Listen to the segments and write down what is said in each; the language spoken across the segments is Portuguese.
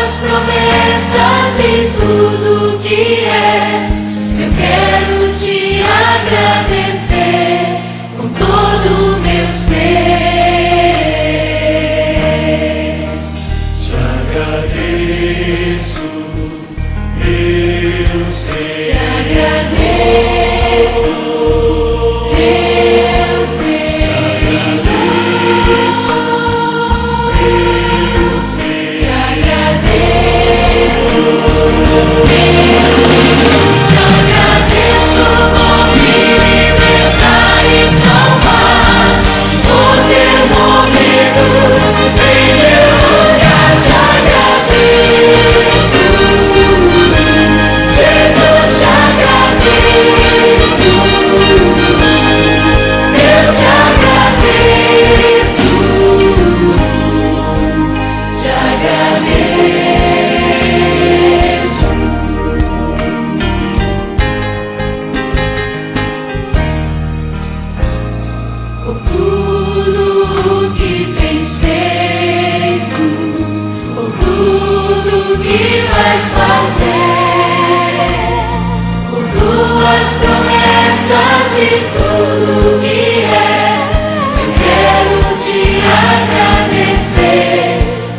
tuas promessas e tudo que és. Eu quero te agradecer com todo o meu ser. Te agradeço, meu ser. Te agradeço, meu ser. Te agradeço, meu ser. Te agradeço, meu ser. Te agradeço por me libertar e salvar, por ter morrido em meu lugar. Te agradeço, Jesus, te agradeço, eu te agradeço, te agradeço. Por tudo que tens feito, por tudo que vais fazer, por tuas promessas e tudo que és, eu quero te agradecer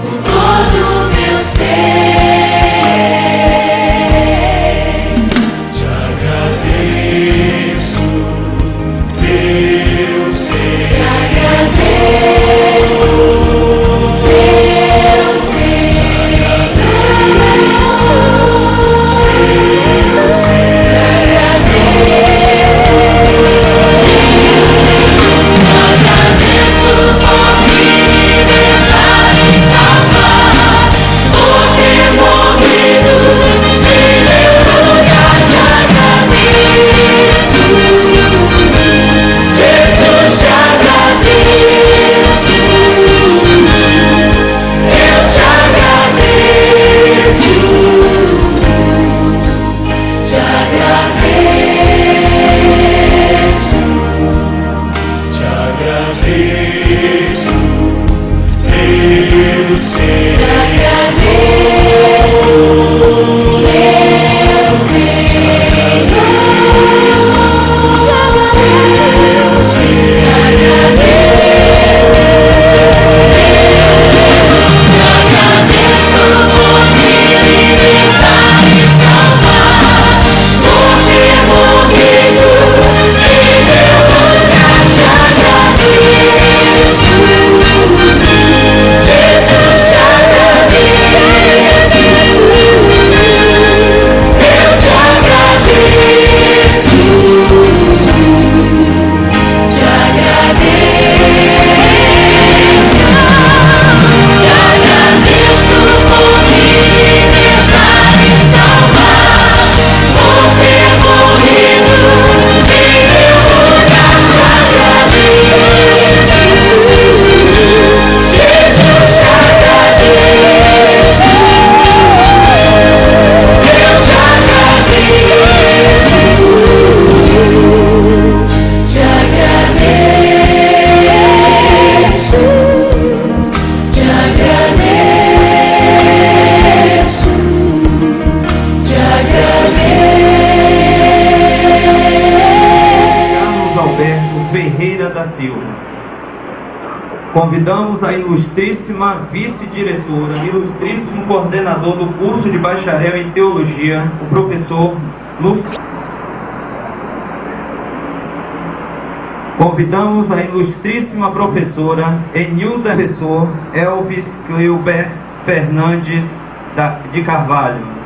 com todo o meu ser. Te agradeço, meu ser. Te agradeço, meu ser. Te agradeço, meu ser. Te agradeço, por me libertar e salvar, por ter morrido em meu lugar. Te agradeço, Jesus, te agradeço, eu te agradeço, te agradeço, Te agradeço, meu ser. te agradeço, meu ser. Te agradeço, Meu ser. te agradeço, te agradeço por me libertar e salvar, por ter morrido em meu lugar. Te agradeço, Jesus, te agradeço, eu te agradeço, te agradeço, te agradeço por me libertar e salvar, por ter morrido em meu lugar. Te agradeço, Jesus, te agradeço, eu te agradeço, te agradeço, te agradeço, te agradeço. Carlos Alberto Ferreira da Silva. Convidamos a ilustríssima vice-diretora, ilustríssimo coordenador do curso de bacharel em teologia, o professor Luciano. Convidamos a ilustríssima professora Enilda, professor Elvis Cleuber Fernandes de Carvalho.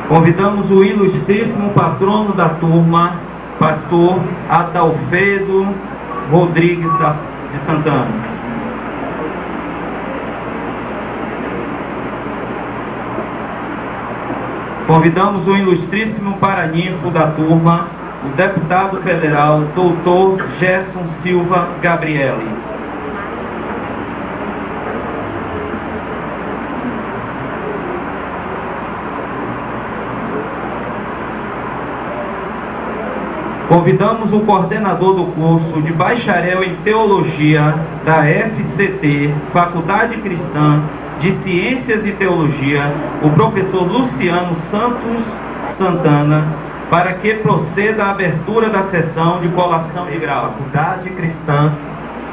Convidamos o ilustríssimo patrono da turma, pastor Adalfredo Rodrigues de Santana. Convidamos o ilustríssimo paraninfo da turma, o deputado federal, doutor Gerson Silva Gabrielli. Convidamos o coordenador do curso de Bacharel em Teologia da FCT, Faculdade Cristã de Ciências e Teologia, o professor Luciano Santos Santana, para que proceda a abertura da sessão de colação de grau. Faculdade Cristã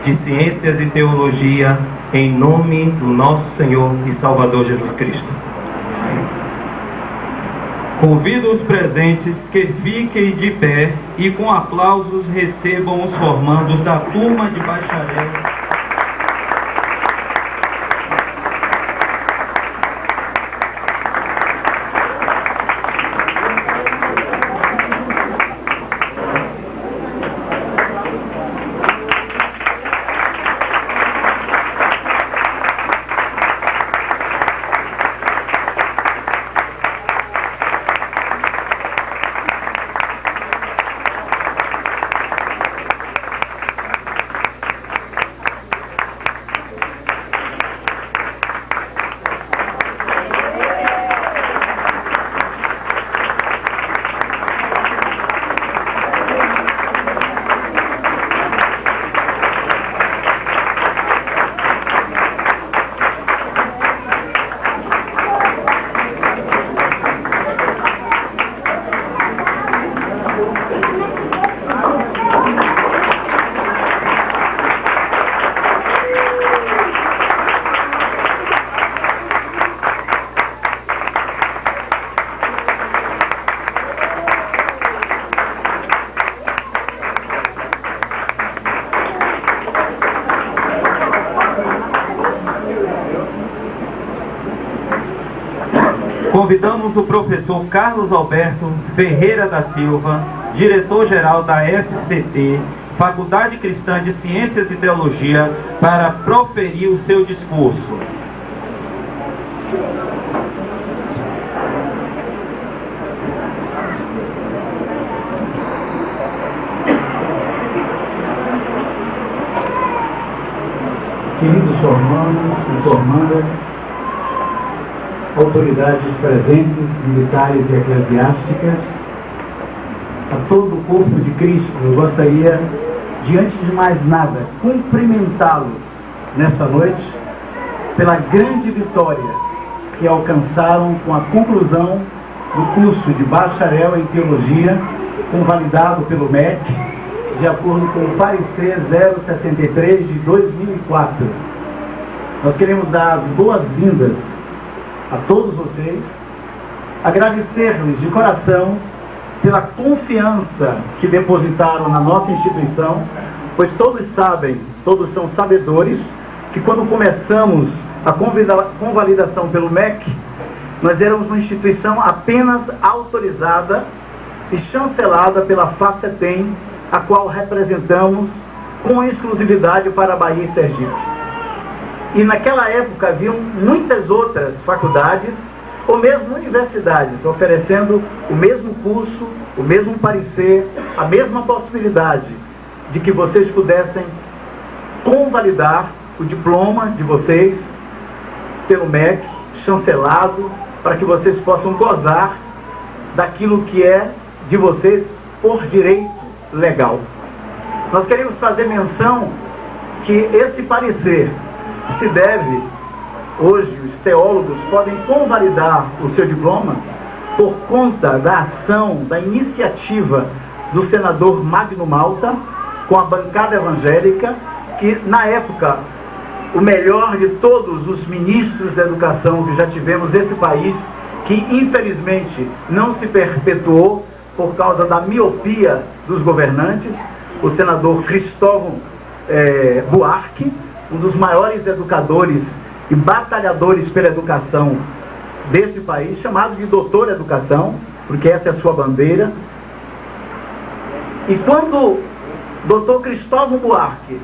de Ciências e Teologia, em nome do nosso Senhor e Salvador Jesus Cristo. Convido os presentes que fiquem de pé e com aplausos recebam os formandos da turma de bacharel. Convidamos o professor Carlos Alberto Ferreira da Silva, diretor-geral da FCT, Faculdade Cristã de Ciências e Teologia, para proferir o seu discurso. Queridos formandos e formandas, autoridades presentes, militares e eclesiásticas, a todo o corpo de Cristo, eu gostaria, diante de mais nada, cumprimentá-los nesta noite pela grande vitória que alcançaram com a conclusão do curso de Bacharel em Teologia, convalidado pelo MEC, de acordo com o parecer 063 de 2004. Nós queremos dar as boas-vindas a todos vocês, agradecer-lhes de coração pela confiança que depositaram na nossa instituição, pois todos sabem, todos são sabedores, que quando começamos a convalidação pelo MEC, nós éramos uma instituição apenas autorizada e chancelada pela FACETEM, a qual representamos com exclusividade para a Bahia e Sergipe. E naquela época haviam muitas outras faculdades ou mesmo universidades oferecendo o mesmo curso, o mesmo parecer, a mesma possibilidade de que vocês pudessem convalidar o diploma de vocês pelo MEC, chancelado, para que vocês possam gozar daquilo que é de vocês por direito legal. Nós queremos fazer menção que esse parecer se deve, hoje os teólogos podem convalidar o seu diploma por conta da ação, da iniciativa do senador Magno Malta, com a bancada evangélica, que na época, o melhor de todos os ministros da educação que já tivemos nesse país, que infelizmente não se perpetuou por causa da miopia dos governantes, o senador Cristóvão Buarque, um dos maiores educadores e batalhadores pela educação desse país, chamado de doutor educação, porque essa é a sua bandeira. E quando doutor Cristóvão Buarque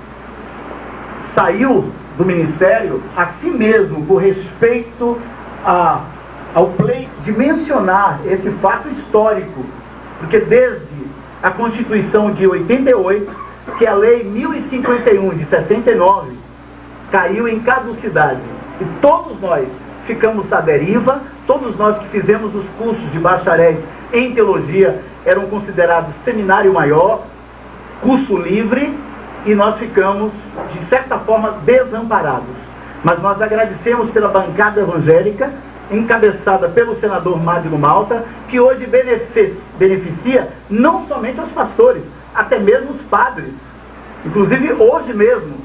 saiu do ministério, assim mesmo, por respeito ao pleito de mencionar esse fato histórico, porque desde a Constituição de 88, que a Lei 1051 de 69 caiu em caducidade, e todos nós ficamos à deriva, todos nós que fizemos os cursos de bacharéis em teologia eram considerados seminário maior, curso livre, e nós ficamos, de certa forma, desamparados. Mas nós agradecemos pela bancada evangélica, encabeçada pelo senador Magno Malta, que hoje beneficia não somente os pastores, até mesmo os padres. Inclusive, hoje mesmo,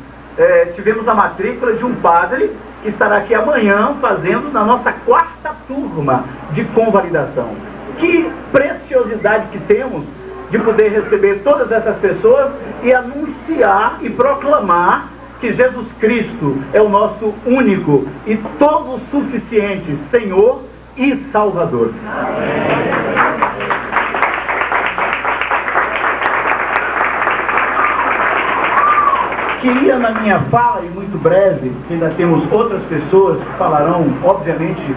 tivemos a matrícula de um padre que estará aqui amanhã fazendo na nossa 4ª turma de convalidação. Que preciosidade que temos de poder receber todas essas pessoas e anunciar e proclamar que Jesus Cristo é o nosso único e todo suficiente Senhor e Salvador. Queria, na minha fala, e muito breve, ainda temos outras pessoas que falarão, obviamente,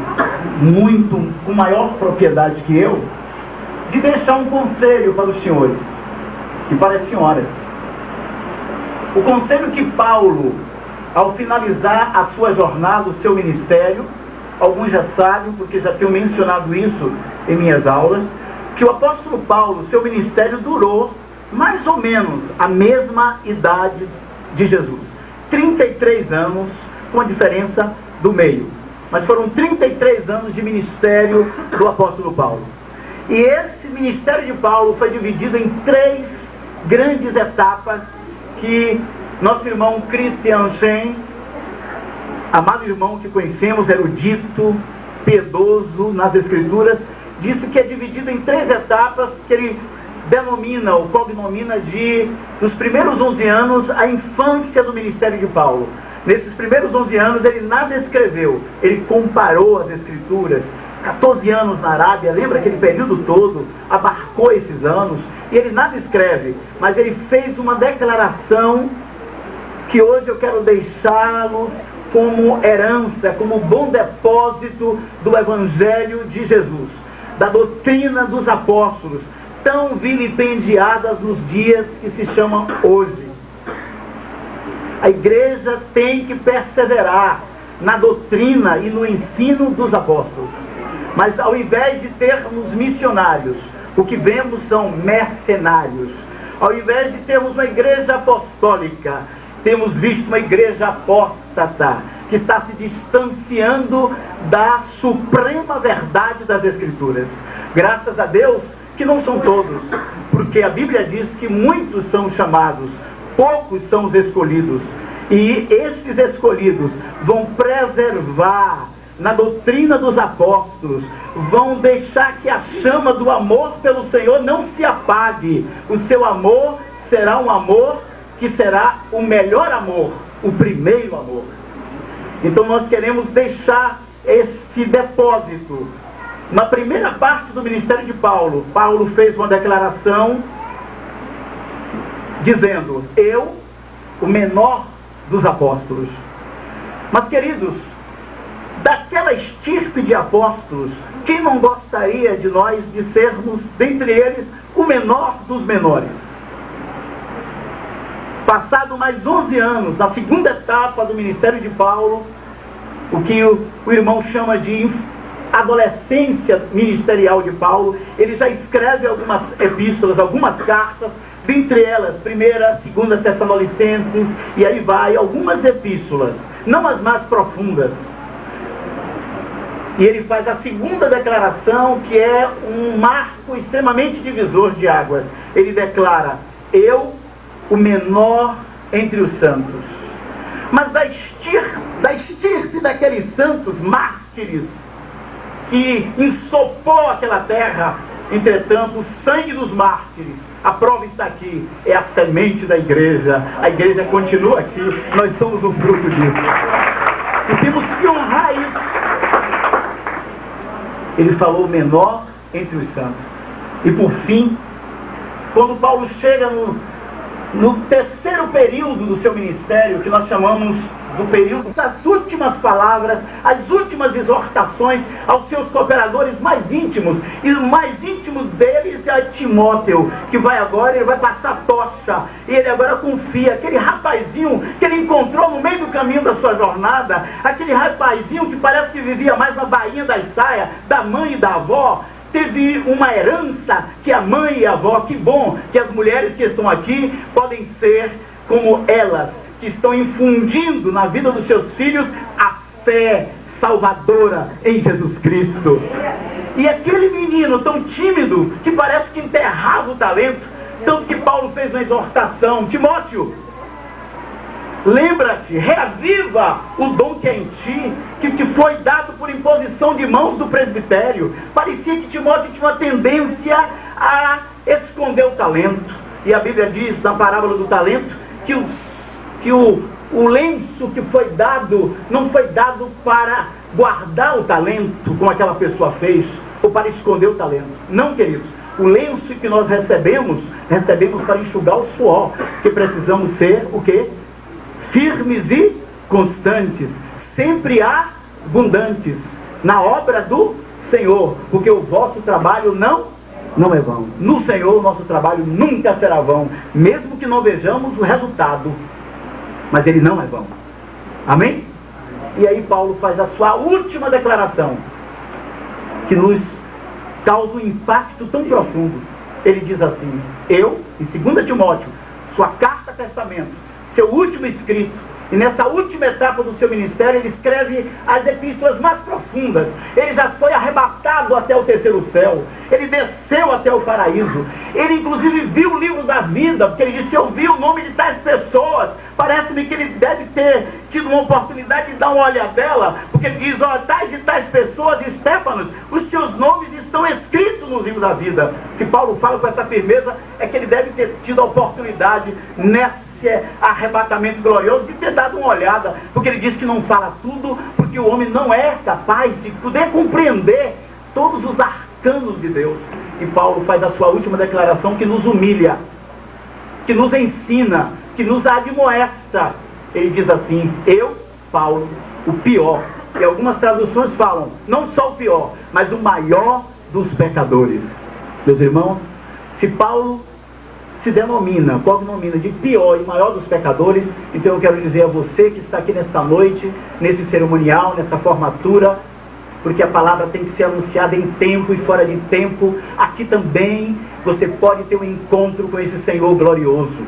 muito, com maior propriedade que eu, de deixar um conselho para os senhores e para as senhoras. O conselho que Paulo, ao finalizar a sua jornada, o seu ministério, alguns já sabem, porque já tenho mencionado isso em minhas aulas, que o apóstolo Paulo, seu ministério durou mais ou menos a mesma idade de Jesus. 33 anos, com a diferença do meio. Mas foram 33 anos de ministério do apóstolo Paulo. E esse ministério de Paulo foi dividido em 3 grandes etapas que nosso irmão Christian Shen, amado irmão que conhecemos, erudito, piedoso nas escrituras, disse que é dividido em 3 etapas que ele denomina, ou cognomina de, nos primeiros 11 anos, a infância do ministério de Paulo. Nesses primeiros 11 anos ele nada escreveu, ele comparou as escrituras. 14 anos na Arábia, lembra aquele período todo, abarcou esses anos, e ele nada escreve, mas ele fez uma declaração que hoje eu quero deixá-los como herança, como bom depósito do Evangelho de Jesus, da doutrina dos apóstolos, tão vilipendiadas nos dias que se chamam hoje. A igreja tem que perseverar na doutrina e no ensino dos apóstolos. Mas ao invés de termos missionários, o que vemos são mercenários. Ao invés de termos uma igreja apostólica, temos visto uma igreja apóstata, que está se distanciando da suprema verdade das Escrituras. Graças a Deus que não são todos, porque a Bíblia diz que muitos são chamados, poucos são os escolhidos. E estes escolhidos vão preservar na doutrina dos apóstolos, vão deixar que a chama do amor pelo Senhor não se apague. O seu amor será um amor que será o melhor amor, o primeiro amor. Então nós queremos deixar este depósito. Na primeira parte do ministério de Paulo, Paulo fez uma declaração dizendo: eu, o menor dos apóstolos. Mas queridos, daquela estirpe de apóstolos, quem não gostaria de nós de sermos, dentre eles, o menor dos menores? Passado mais 11 anos, na segunda etapa do ministério de Paulo, o que o irmão chama de adolescência ministerial de Paulo, ele já escreve algumas epístolas, algumas cartas, dentre elas, 1ª, 2ª Tessalonicenses, e aí vai, algumas epístolas, não as mais profundas. E ele faz a segunda declaração, que é um marco extremamente divisor de águas. Ele declara: eu, o menor entre os santos. Mas da estirpe daqueles santos mártires que ensopou aquela terra, entretanto, o sangue dos mártires, a prova está aqui, é a semente da igreja. A igreja continua aqui, nós somos o fruto disso. E temos que honrar isso. Ele falou menor entre os santos. E por fim, quando Paulo chega no terceiro período do seu ministério, que nós chamamos do período, as últimas palavras, as últimas exortações aos seus cooperadores mais íntimos, e o mais íntimo deles é Timóteo, que vai agora, ele vai passar a tocha, e ele agora confia, aquele rapazinho que ele encontrou no meio do caminho da sua jornada, aquele rapazinho que parece que vivia mais na bainha das saias, da mãe e da avó, teve uma herança que a mãe e a avó, que bom que as mulheres que estão aqui podem ser como elas, que estão infundindo na vida dos seus filhos a fé salvadora em Jesus Cristo. E aquele menino tão tímido, que parece que enterrava o talento, tanto que Paulo fez uma exortação: Timóteo, lembra-te, reaviva o dom que é em ti, que te foi dado por imposição de mãos do presbitério. Parecia que Timóteo tinha uma tendência a esconder o talento. E a Bíblia diz, na parábola do talento, que o lenço que foi dado, não foi dado para guardar o talento, como aquela pessoa fez, ou para esconder o talento. Não, queridos. O lenço que nós recebemos para enxugar o suor, que precisamos ser o quê? Firmes e constantes, sempre abundantes na obra do Senhor, porque o vosso trabalho não é vão. No Senhor o nosso trabalho nunca será vão, mesmo que não vejamos o resultado, mas ele não é vão. Amém? E aí Paulo faz a sua última declaração, que nos causa um impacto tão profundo. Ele diz assim: eu, em 2 Timóteo, sua carta testamento, seu último escrito, e nessa última etapa do seu ministério, ele escreve as epístolas mais profundas. Ele já foi arrebatado até o terceiro céu, ele desceu até o paraíso, ele inclusive viu o livro da vida, porque ele disse: eu vi o nome de tais pessoas. Parece-me que ele deve ter tido uma oportunidade de dar uma olhadela, porque ele diz: ó, tais e tais pessoas, Estéfanos, os seus nomes estão escritos no livro da vida. Se Paulo fala com essa firmeza, é que ele deve ter tido a oportunidade, nesse arrebatamento glorioso, de ter dado uma olhada, porque ele diz que não fala tudo, porque o homem não é capaz de poder compreender todos os arcanos de Deus. E Paulo faz a sua última declaração, que nos humilha, que nos ensina, que nos admoesta. Ele diz assim: eu, Paulo, o pior, e algumas traduções falam, não só o pior, mas o maior dos pecadores. Meus irmãos, se Paulo se denomina, cognomina de pior e maior dos pecadores, então eu quero dizer a você que está aqui nesta noite, nesse cerimonial, nesta formatura, porque a palavra tem que ser anunciada em tempo e fora de tempo, aqui também você pode ter um encontro com esse Senhor glorioso.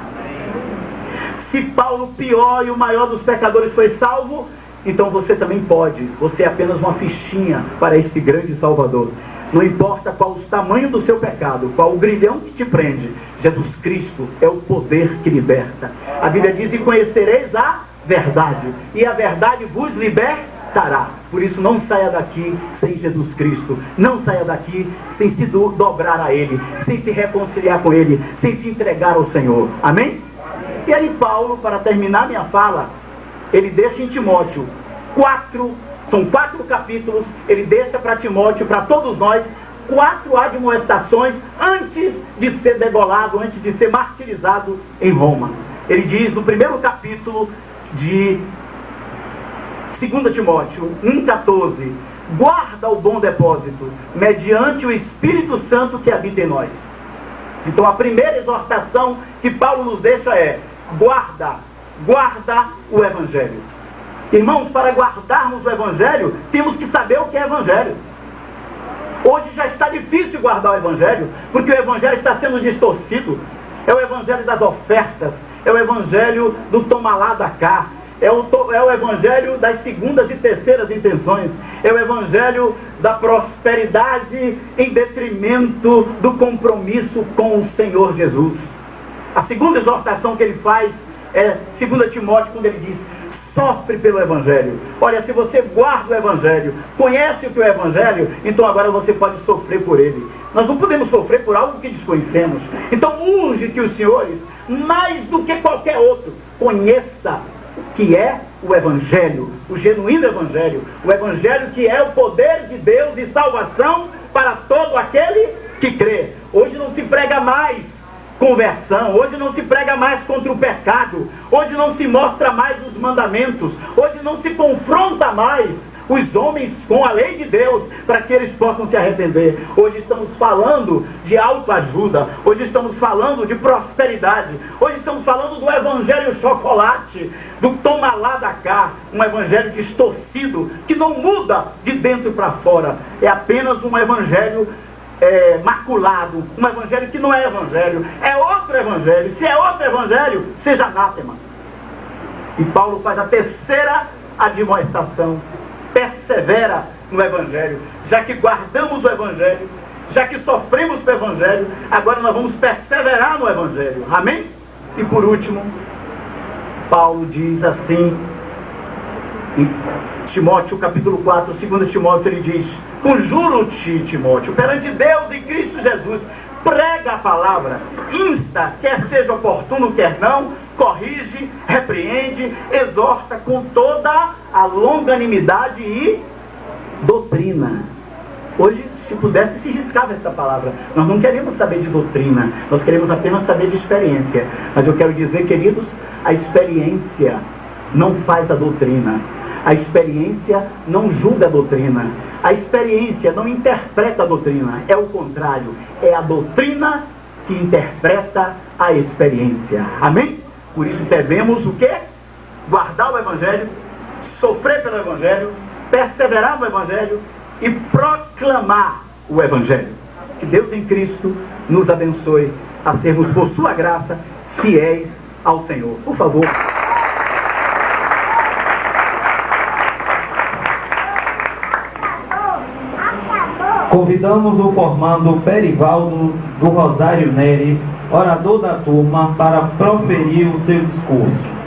Se Paulo, pior e o maior dos pecadores, foi salvo, então você também pode. Você é apenas uma fichinha para este grande Salvador. Não importa qual o tamanho do seu pecado, qual o grilhão que te prende, Jesus Cristo é o poder que liberta. A Bíblia diz: e conhecereis a verdade, e a verdade vos libertará. Por isso, não saia daqui sem Jesus Cristo. Não saia daqui sem se dobrar a Ele, sem se reconciliar com Ele, sem se entregar ao Senhor. Amém? E aí Paulo, para terminar minha fala, ele deixa em Timóteo são 4 capítulos, ele deixa para Timóteo, para todos nós, 4 admoestações antes de ser degolado, antes de ser martirizado em Roma. Ele diz no primeiro capítulo de 2 Timóteo 1,14: guarda o bom depósito, mediante o Espírito Santo que habita em nós. Então a primeira exortação que Paulo nos deixa é: guarda o Evangelho. Irmãos, para guardarmos o Evangelho, temos que saber o que é Evangelho. Hoje já está difícil guardar o Evangelho, porque o Evangelho está sendo distorcido. É o Evangelho das ofertas, é o Evangelho do toma lá da cá, é o Evangelho das segundas e terceiras intenções, é o Evangelho da prosperidade em detrimento do compromisso com o Senhor Jesus. A segunda exortação que ele faz é 2 Timóteo, quando ele diz: sofre pelo Evangelho. Olha, se você guarda o Evangelho, conhece o que é o Evangelho, então agora você pode sofrer por ele. Nós não podemos sofrer por algo que desconhecemos. Então urge que os senhores, mais do que qualquer outro, conheça o que é o Evangelho, o genuíno Evangelho, o Evangelho que é o poder de Deus e salvação para todo aquele que crê. Hoje não se prega mais conversão, hoje não se prega mais contra o pecado, hoje não se mostra mais os mandamentos, hoje não se confronta mais os homens com a lei de Deus para que eles possam se arrepender. Hoje estamos falando de autoajuda, hoje estamos falando de prosperidade, hoje estamos falando do evangelho chocolate, do toma lá da cá, um evangelho distorcido que não muda de dentro para fora, é apenas um evangelho maculado, um evangelho que não é evangelho, é outro evangelho. Se é outro evangelho, seja anátema. E Paulo faz a terceira admoestação: persevera no evangelho. Já que guardamos o evangelho, já que sofremos pelo evangelho, agora nós vamos perseverar no evangelho. Amém? E por último, Paulo diz assim em Timóteo capítulo 4, 2 Timóteo, ele diz: conjuro-te, Timóteo, perante Deus e Cristo Jesus, prega a palavra, insta, quer seja oportuno, quer não, corrige, repreende, exorta com toda a longanimidade e doutrina. Hoje, se pudesse, se riscava esta palavra. Nós não queremos saber de doutrina, nós queremos apenas saber de experiência. Mas eu quero dizer, queridos, a experiência não faz a doutrina. A experiência não julga a doutrina. A experiência não interpreta a doutrina. É o contrário. É a doutrina que interpreta a experiência. Amém? Por isso devemos o quê? Guardar o evangelho, sofrer pelo evangelho, perseverar no evangelho e proclamar o evangelho. Que Deus em Cristo nos abençoe a sermos, por sua graça, fiéis ao Senhor. Por favor. Convidamos o formando Perivaldo do Rosário Neres, orador da turma, para proferir o seu discurso.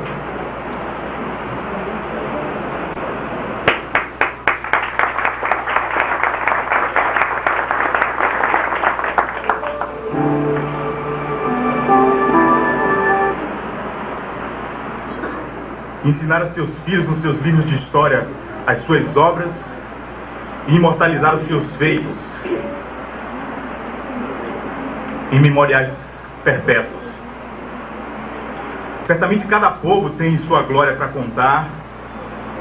Ensinar a seus filhos nos seus livros de história as suas obras e imortalizar os seus feitos em memoriais perpétuos. Certamente cada povo tem sua glória para contar,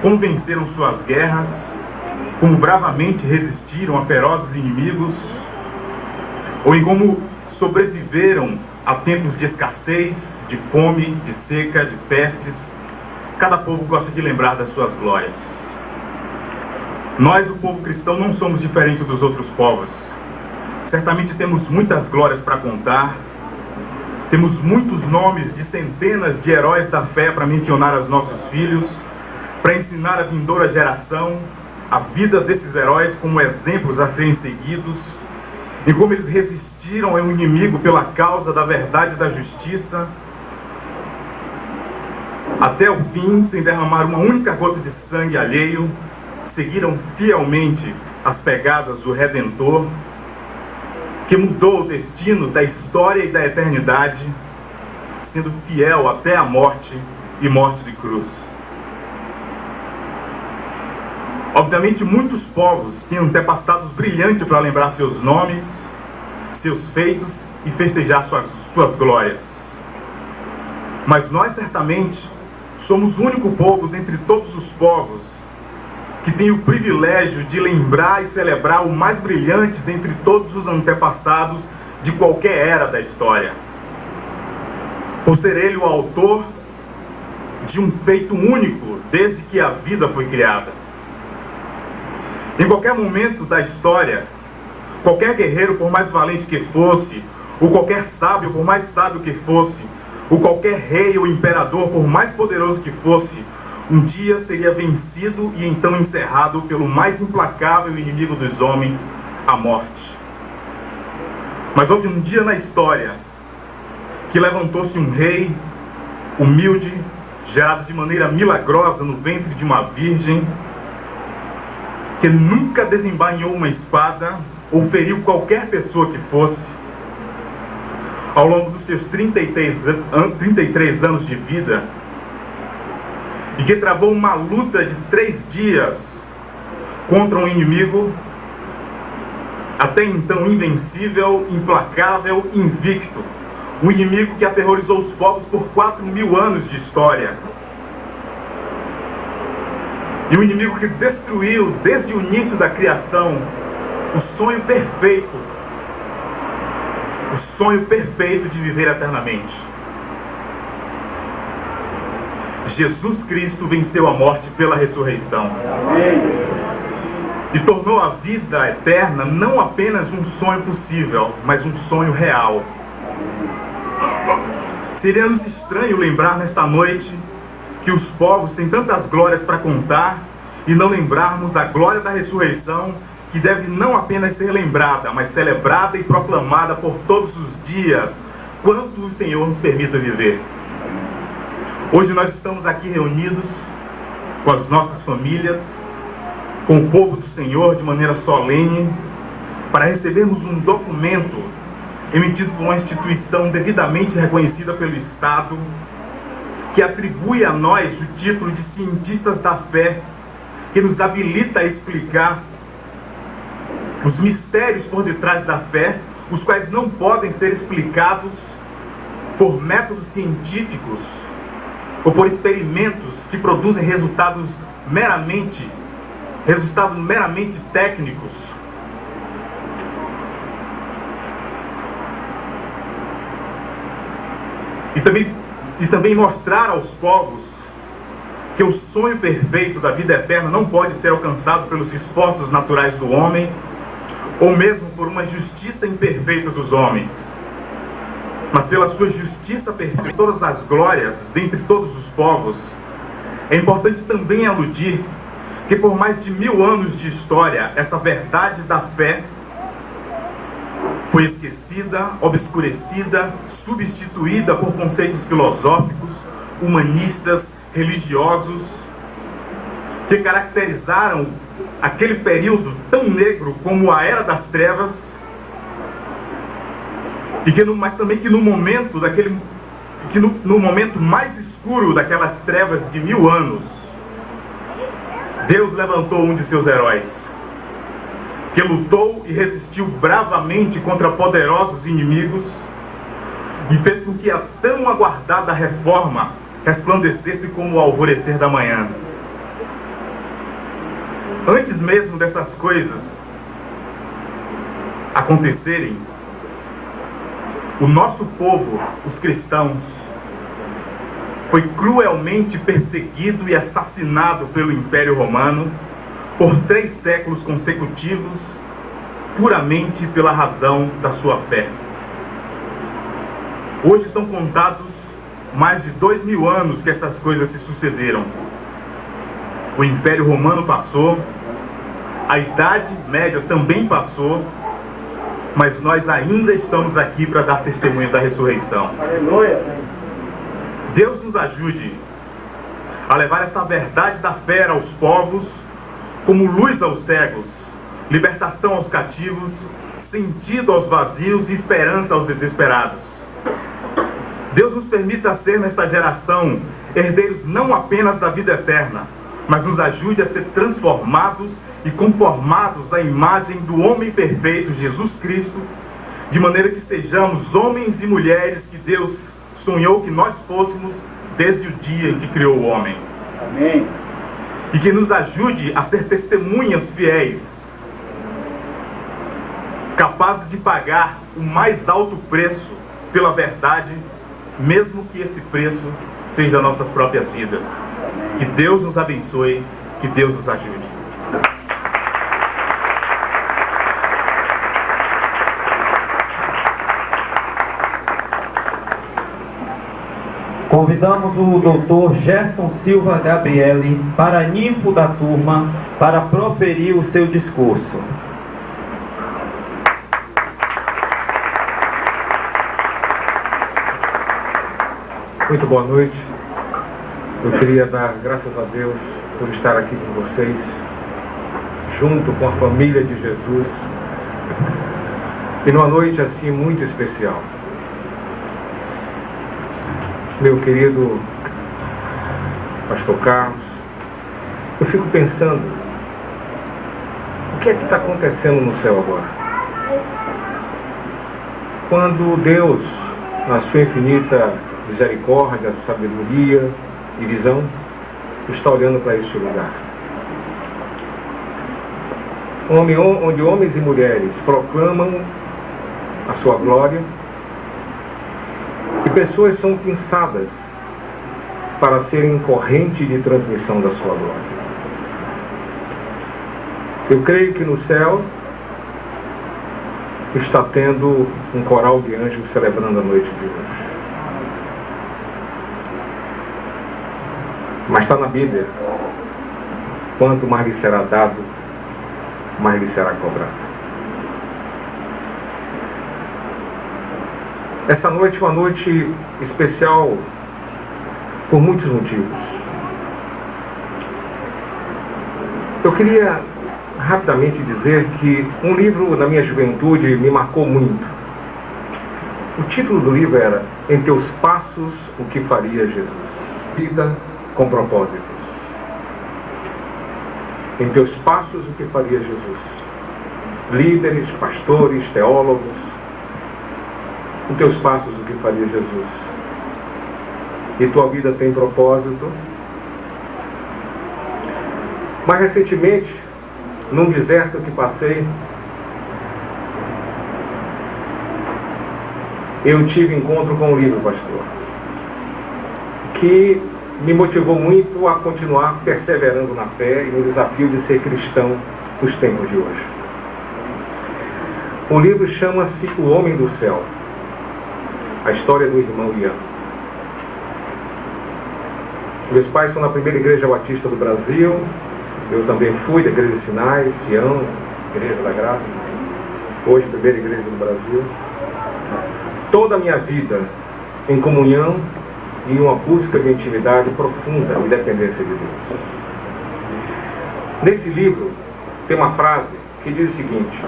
como venceram suas guerras, como bravamente resistiram a ferozes inimigos, ou em como sobreviveram a tempos de escassez, de fome, de seca, de pestes. Cada povo gosta de lembrar das suas glórias. Nós, o povo cristão, não somos diferentes dos outros povos. Certamente temos muitas glórias para contar. Temos muitos nomes de centenas de heróis da fé para mencionar aos nossos filhos, para ensinar a vindoura geração a vida desses heróis como exemplos a serem seguidos, e como eles resistiram ao inimigo pela causa da verdade e da justiça, até o fim, sem derramar uma única gota de sangue alheio, seguiram fielmente as pegadas do Redentor, que mudou o destino da história e da eternidade, sendo fiel até a morte e morte de cruz. Obviamente, muitos povos têm antepassados brilhantes para lembrar seus nomes, seus feitos e festejar suas glórias. Mas nós, certamente, somos o único povo dentre todos os povos que tem o privilégio de lembrar e celebrar o mais brilhante dentre todos os antepassados de qualquer era da história. Por ser ele o autor de um feito único desde que a vida foi criada. Em qualquer momento da história, qualquer guerreiro, por mais valente que fosse, ou qualquer sábio, por mais sábio que fosse, ou qualquer rei ou imperador, por mais poderoso que fosse, um dia seria vencido e então encerrado pelo mais implacável inimigo dos homens, a morte. Mas houve um dia na história que levantou-se um rei humilde, gerado de maneira milagrosa no ventre de uma virgem, que nunca desembainhou uma espada ou feriu qualquer pessoa que fosse. Ao longo dos seus 33 anos de vida, e que travou uma luta de 3 dias contra um inimigo até então invencível, implacável, invicto. Um inimigo que aterrorizou os povos por 4.000 anos de história. E um inimigo que destruiu, desde o início da criação, o sonho perfeito. O sonho perfeito de viver eternamente. Jesus Cristo venceu a morte pela ressurreição. e tornou a vida eterna não apenas um sonho possível, mas um sonho real. Seria-nos estranho lembrar nesta noite que os povos têm tantas glórias para contar e não lembrarmos a glória da ressurreição, que deve não apenas ser lembrada, mas celebrada e proclamada por todos os dias, quanto o Senhor nos permita viver. Hoje nós estamos aqui reunidos com as nossas famílias, com o povo do Senhor de maneira solene, para recebermos um documento emitido por uma instituição devidamente reconhecida pelo Estado, que atribui a nós o título de cientistas da fé, que nos habilita a explicar os mistérios por detrás da fé, os quais não podem ser explicados por métodos científicos ou por experimentos que produzem resultados meramente técnicos. E também mostrar aos povos que o sonho perfeito da vida eterna não pode ser alcançado pelos esforços naturais do homem, ou mesmo por uma justiça imperfeita dos homens, mas pela sua justiça perfeita, todas as glórias dentre todos os povos. É importante também aludir que por mais de 1000 anos de história, essa verdade da fé foi esquecida, obscurecida, substituída por conceitos filosóficos, humanistas, religiosos, que caracterizaram aquele período tão negro como a Era das Trevas, mas também que no momento no momento mais escuro daquelas trevas de 1000 anos, Deus levantou um de seus heróis, que lutou e resistiu bravamente contra poderosos inimigos e fez com que a tão aguardada reforma resplandecesse como o alvorecer da manhã. Antes mesmo dessas coisas acontecerem, o nosso povo, os cristãos, foi cruelmente perseguido e assassinado pelo Império Romano por 3 séculos consecutivos, puramente pela razão da sua fé. Hoje são contados mais de 2000 anos que essas coisas se sucederam. O Império Romano passou, a Idade Média também passou, mas nós ainda estamos aqui para dar testemunho da ressurreição. Aleluia! Deus nos ajude a levar essa verdade da fé aos povos, como luz aos cegos, libertação aos cativos, sentido aos vazios e esperança aos desesperados. Deus nos permita ser nesta geração herdeiros não apenas da vida eterna, mas nos ajude a ser transformados e conformados à imagem do homem perfeito, Jesus Cristo, de maneira que sejamos homens e mulheres que Deus sonhou que nós fôssemos desde o dia em que criou o homem. Amém. E que nos ajude a ser testemunhas fiéis, capazes de pagar o mais alto preço pela verdade, mesmo que esse preço seja nossas próprias vidas. Que Deus nos abençoe, que Deus nos ajude. Convidamos o Dr. Gerson Silva Gabriele, paraninfo da turma, para proferir o seu discurso. Muito boa noite. Eu queria dar graças a Deus por estar aqui com vocês, junto com a família de Jesus, e numa noite assim muito especial. Meu querido Pastor Carlos, eu fico pensando, o que é que está acontecendo no céu agora? Quando Deus, na sua infinita misericórdia, sabedoria e visão, está olhando para este lugar, onde homens e mulheres proclamam a sua glória, e pessoas são pensadas para serem corrente de transmissão da sua glória. Eu creio que no céu está tendo um coral de anjos celebrando a noite de hoje. Mas está na Bíblia: quanto mais lhe será dado, mais lhe será cobrado. Essa noite é uma noite especial por muitos motivos. Eu queria rapidamente dizer que um livro na minha juventude me marcou muito. O título do livro era Em Teus Passos, o que faria Jesus? Vida com propósitos. Em teus passos, o que faria Jesus? Líderes, pastores, teólogos. Em teus passos, o que faria Jesus? E tua vida tem propósito? Mais recentemente, num deserto que passei, eu tive encontro com um livro, pastor, que me motivou muito a continuar perseverando na fé e no desafio de ser cristão nos tempos de hoje. O livro chama-se O Homem do Céu, a história do irmão Ian. Meus pais são da primeira igreja batista do Brasil. Eu também fui da Igreja de Sinai, Sião, Igreja da Graça, hoje primeira igreja do Brasil. Toda a minha vida em comunhão e uma busca de intimidade profunda e dependência de Deus. Nesse livro tem uma frase que diz o seguinte: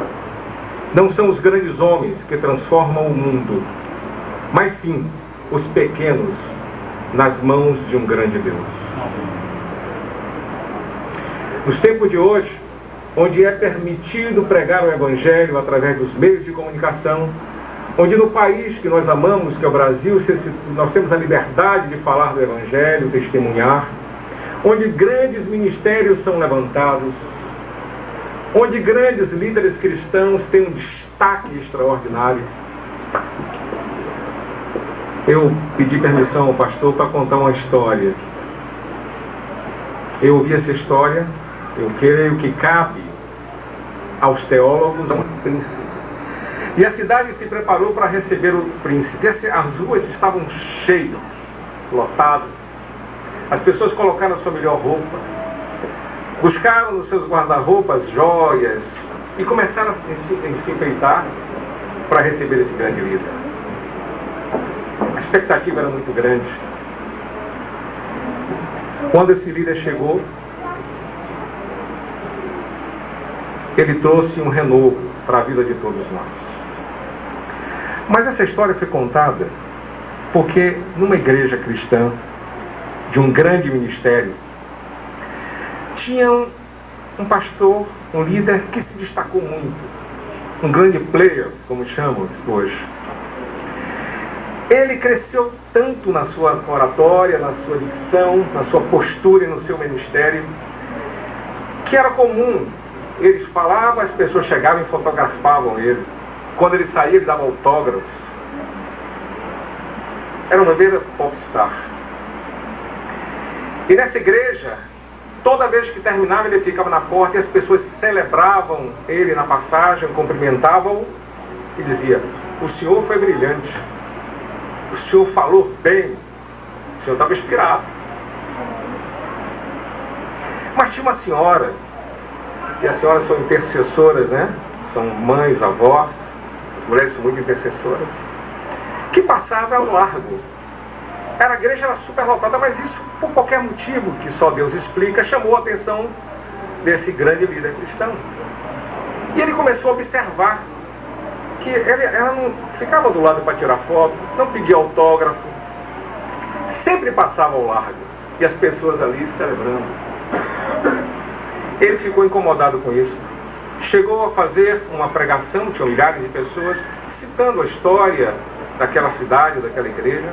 não são os grandes homens que transformam o mundo, mas sim os pequenos nas mãos de um grande Deus. Nos tempos de hoje, onde é permitido pregar o Evangelho através dos meios de comunicação, onde no país que nós amamos, que é o Brasil, nós temos a liberdade de falar do Evangelho, testemunhar, onde grandes ministérios são levantados, onde grandes líderes cristãos têm um destaque extraordinário, eu pedi permissão ao pastor para contar uma história. Eu ouvi essa história. Eu creio que cabe aos teólogos um príncipe. E a cidade se preparou para receber o príncipe. As ruas estavam cheias, lotadas. As pessoas colocaram a sua melhor roupa, buscaram nos seus guarda-roupas joias e começaram a se enfeitar para receber esse grande líder. A expectativa era muito grande. Quando esse líder chegou, ele trouxe um renovo para a vida de todos nós. Mas essa história foi contada porque numa igreja cristã, de um grande ministério, tinha um pastor, um líder que se destacou muito, um grande player, como chamamos hoje. Ele cresceu tanto na sua oratória, na sua dicção, na sua postura e no seu ministério, que era comum. Ele falava, as pessoas chegavam e fotografavam ele. Quando ele saía, ele dava autógrafos. Era uma verdadeira popstar. E nessa igreja, toda vez que terminava, ele ficava na porta e as pessoas celebravam ele na passagem, cumprimentavam-o e diziam: o senhor foi brilhante, o senhor falou bem, o senhor estava inspirado. Mas tinha uma senhora, e as senhoras são intercessoras, né? São mães, avós, as mulheres são muito intercessoras, que passava ao largo. A igreja era super lotada, mas isso, por qualquer motivo que só Deus explica, chamou a atenção desse grande líder cristão. E ele começou a observar que ela não ficava do lado para tirar foto, não pedia autógrafo, sempre passava ao largo, e as pessoas ali celebrando. Ele ficou incomodado com isso. Chegou a fazer uma pregação, tinha milhares de pessoas, citando a história daquela cidade, daquela igreja,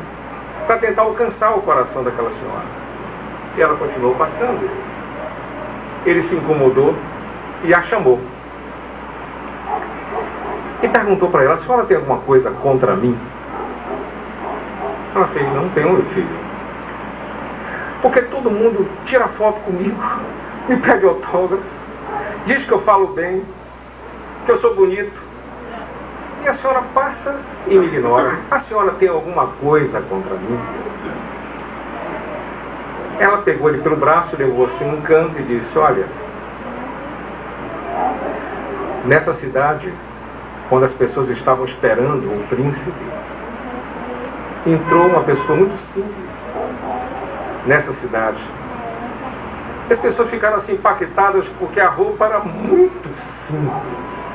para tentar alcançar o coração daquela senhora. E ela continuou passando. Ele se incomodou e a chamou. E perguntou para ela: a senhora tem alguma coisa contra mim? Ela fez: não tenho, meu filho. Porque todo mundo tira foto comigo, me pede autógrafo, diz que eu falo bem, que eu sou bonito, e a senhora passa e me ignora. A senhora tem alguma coisa contra mim? Ela pegou ele pelo braço, levou assim num canto e disse: olha, nessa cidade, quando as pessoas estavam esperando o príncipe, entrou uma pessoa muito simples nessa cidade. As pessoas ficaram assim impactadas porque a roupa era muito simples.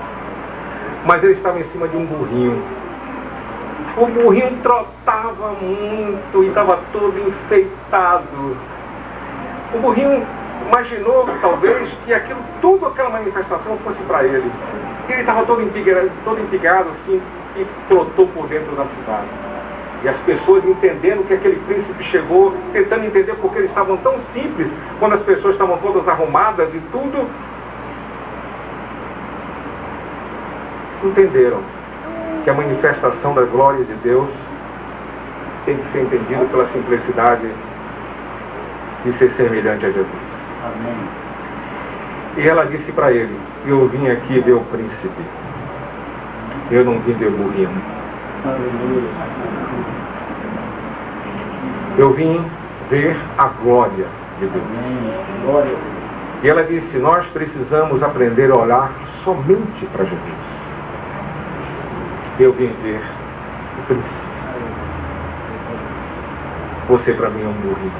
Mas ele estava em cima de um burrinho. O burrinho trotava muito e estava todo enfeitado. O burrinho imaginou, talvez, que aquilo, tudo aquela manifestação fosse para ele. Ele estava todo empigado assim e trotou por dentro da cidade. E as pessoas entendendo que aquele príncipe chegou, tentando entender porque eles estavam tão simples, quando as pessoas estavam todas arrumadas e tudo, entenderam que a manifestação da glória de Deus tem que ser entendida pela simplicidade de ser semelhante a Jesus. Amém. E ela disse para ele: eu vim aqui ver o príncipe, eu não vim ver o burrinho. Eu vim ver a glória de Deus. Glória. E ela disse: nós precisamos aprender a olhar somente para Jesus. Eu vim ver o príncipe. Você para mim é um burrinho.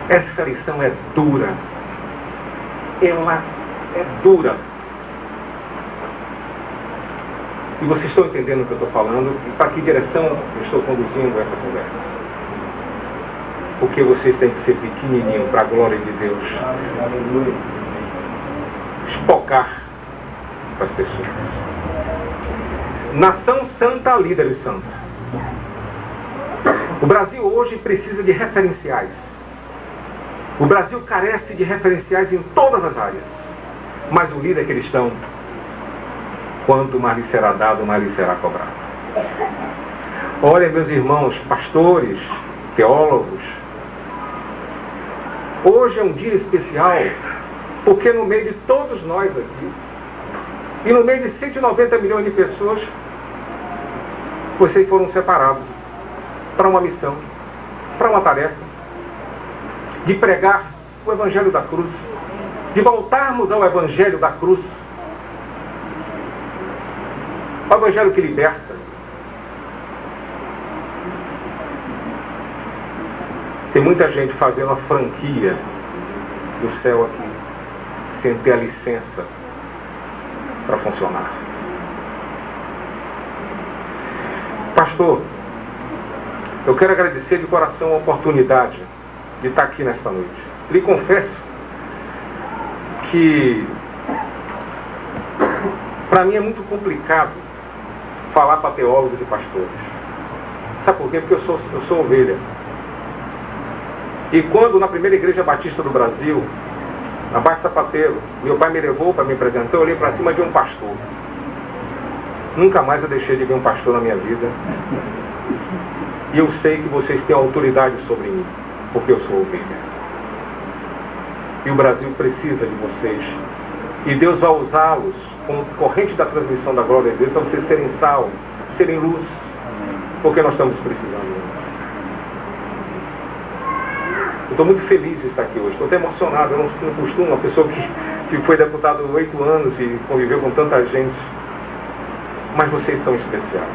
Essa lição é dura. Ela é dura. E vocês estão entendendo o que eu estou falando? E para que direção eu estou conduzindo essa conversa? Porque vocês têm que ser pequenininho para a glória de Deus. Espocar para as pessoas. Nação santa, líderes santos. O Brasil hoje precisa de referenciais. O Brasil carece de referenciais em todas as áreas. Mas o líder cristão, quanto mais lhe será dado, mais lhe será cobrado. Olha, meus irmãos, pastores, teólogos, hoje é um dia especial, porque no meio de todos nós aqui, e no meio de 190 milhões de pessoas, vocês foram separados para uma missão, para uma tarefa, de pregar o Evangelho da cruz, de voltarmos ao Evangelho da cruz, o Evangelho que liberta. Tem muita gente fazendo a franquia do céu aqui, sem ter a licença para funcionar. Pastor, eu quero agradecer de coração a oportunidade de estar aqui nesta noite. Lhe confesso que para mim é muito complicado falar para teólogos e pastores. Sabe por quê? Porque eu sou ovelha. E quando na primeira igreja batista do Brasil, na Baixo Sapateiro, meu pai me levou para me apresentar, eu olhei para cima de um pastor. Nunca mais eu deixei de ver um pastor na minha vida. E eu sei que vocês têm autoridade sobre mim, porque eu sou ovelha. E o Brasil precisa de vocês. E Deus vai usá-los como corrente da transmissão da glória de Deus, para vocês serem sal, serem luz, porque nós estamos precisando. Eu estou muito feliz de estar aqui hoje, estou até emocionado. Eu não costumo, uma pessoa que foi deputado 8 anos e conviveu com tanta gente, mas vocês são especiais.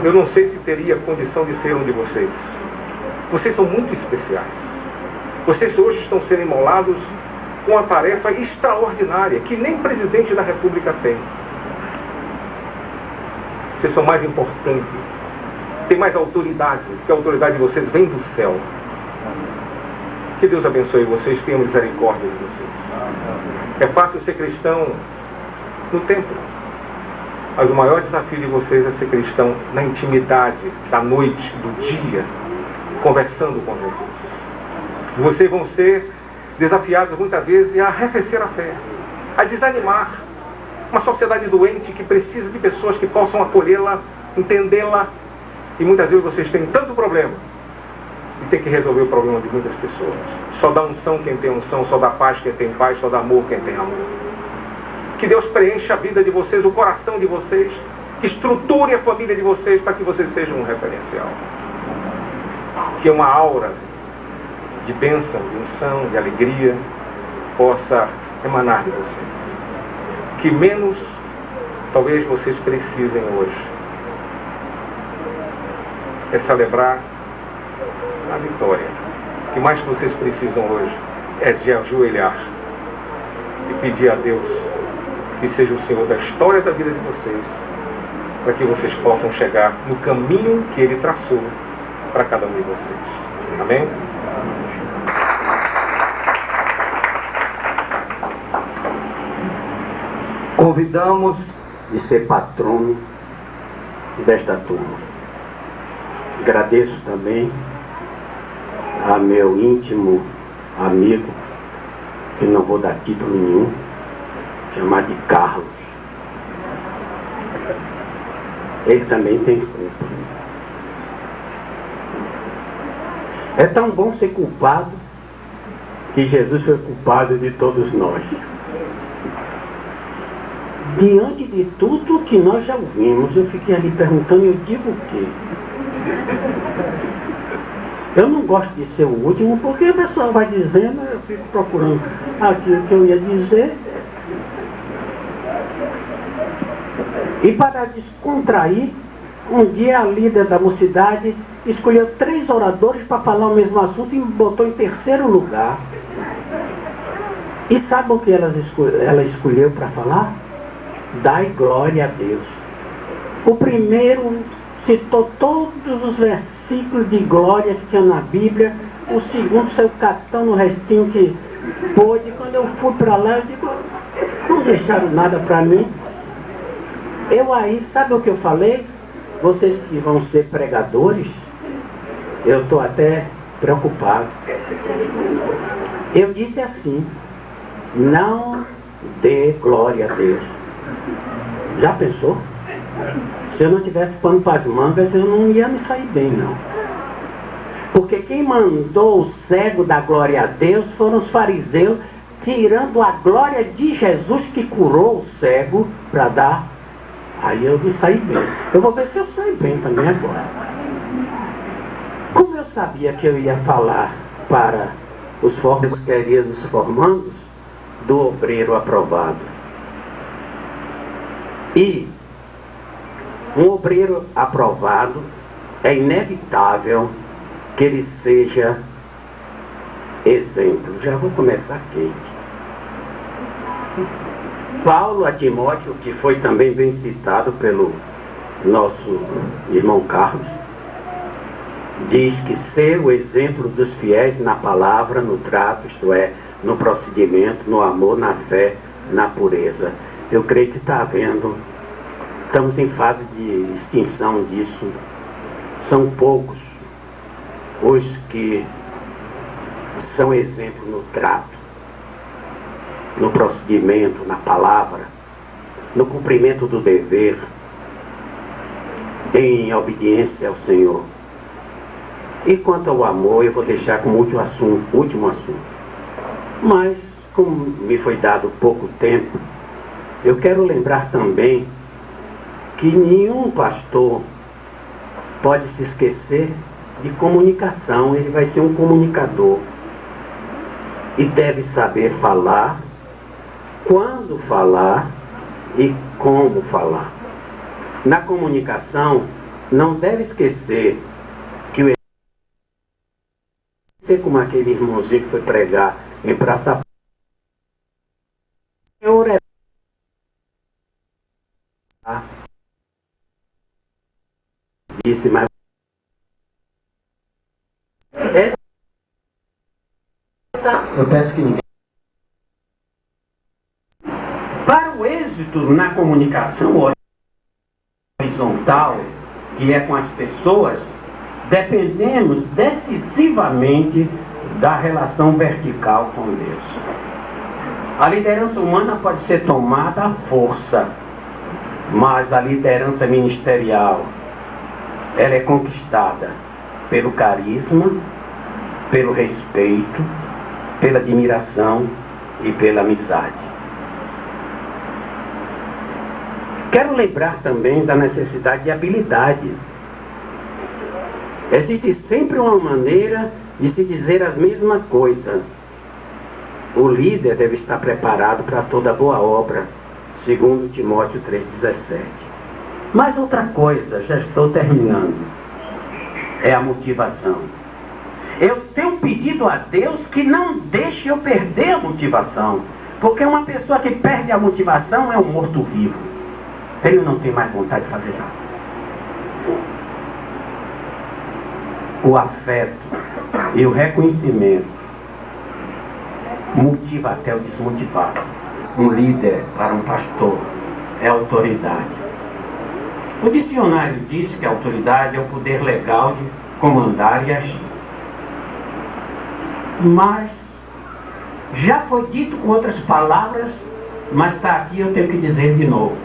Eu não sei se teria condição de ser um de vocês. Vocês são muito especiais. Vocês hoje estão sendo imolados com uma tarefa extraordinária, que nem presidente da República tem. Vocês são mais importantes, têm mais autoridade, porque a autoridade de vocês vem do céu. Que Deus abençoe vocês, tenha misericórdia de vocês. É fácil ser cristão no templo, mas o maior desafio de vocês é ser cristão na intimidade da noite, do dia, conversando com Jesus. Vocês vão ser desafiados muitas vezes a arrefecer a fé, a desanimar. Uma sociedade doente que precisa de pessoas que possam acolhê-la, entendê-la. E muitas vezes vocês têm tanto problema ter que resolver o problema de muitas pessoas. Só dá unção quem tem unção, só dá paz quem tem paz, só dá amor quem tem amor. Que Deus preencha a vida de vocês, o coração de vocês, que estruture a família de vocês para que vocês sejam um referencial. Que uma aura de bênção, de unção, de alegria possa emanar de vocês. Que menos talvez vocês precisem hoje é celebrar a vitória. O que mais que vocês precisam hoje é de ajoelhar e pedir a Deus que seja o Senhor da história da vida de vocês, para que vocês possam chegar no caminho que Ele traçou para cada um de vocês. Amém? Convidamos de ser patrono desta turma. Agradeço também a meu íntimo amigo, que não vou dar título nenhum, chamar de Carlos. Ele também tem culpa. É tão bom ser culpado que Jesus foi culpado de todos nós. Diante de tudo que nós já ouvimos, eu fiquei ali perguntando, eu digo o quê? Eu não gosto de ser o último, porque a pessoa vai dizendo, eu fico procurando aquilo que eu ia dizer. E para descontrair, um dia a líder da mocidade escolheu 3 oradores para falar o mesmo assunto e me botou em terceiro lugar. E sabe o que ela escolheu para falar? Dai glória a Deus. O primeiro citou todos os versículos de glória que tinha na Bíblia. O segundo saiu catando o restinho que pôde. Quando eu fui para lá, eu digo, não deixaram nada para mim. Eu aí, sabe o que eu falei? Vocês que vão ser pregadores, eu estou até preocupado. Eu disse assim, não dê glória a Deus. Já pensou? Se eu não tivesse pano para as mangas, eu não ia me sair bem, não. Porque quem mandou o cego dar glória a Deus foram os fariseus, tirando a glória de Jesus que curou o cego para dar. Aí eu me saí bem. Eu vou ver se eu saio bem também agora. Como eu sabia que eu ia falar para os queridos formandos do obreiro aprovado. E um obreiro aprovado é inevitável que ele seja exemplo. Já vou começar quente. Paulo a Timóteo, que foi também bem citado pelo nosso irmão Carlos, diz que ser o exemplo dos fiéis na palavra, no trato, isto é, no procedimento, no amor, na fé, na pureza. Eu creio que está havendo, estamos em fase de extinção disso. São poucos os que são exemplo no trato, no procedimento, na palavra, no cumprimento do dever, em obediência ao Senhor. E quanto ao amor, eu vou deixar como último assunto. Mas, como me foi dado pouco tempo, eu quero lembrar também que nenhum pastor pode se esquecer de comunicação. Ele vai ser um comunicador e deve saber falar, quando falar e como falar. Na comunicação, não deve esquecer que o ser como aquele irmãozinho que foi pregar em Praça. O Senhor é disse, mas eu peço que ninguém. Para o êxito na comunicação horizontal, que é com as pessoas, dependemos decisivamente da relação vertical com Deus. A liderança humana pode ser tomada à força, mas a liderança ministerial, ela é conquistada pelo carisma, pelo respeito, pela admiração e pela amizade. Quero lembrar também da necessidade de habilidade. Existe sempre uma maneira de se dizer a mesma coisa. O líder deve estar preparado para toda boa obra, segundo Timóteo 3,17. Mas outra coisa, já estou terminando, é a motivação. Eu tenho pedido a Deus que não deixe eu perder a motivação, porque uma pessoa que perde a motivação é um morto-vivo. Ele não tem mais vontade de fazer nada. O afeto e o reconhecimento motiva até o desmotivado. Um líder para um pastor é autoridade. O dicionário diz que a autoridade é o poder legal de comandar e agir. Mas já foi dito com outras palavras, mas está aqui, eu tenho que dizer de novo.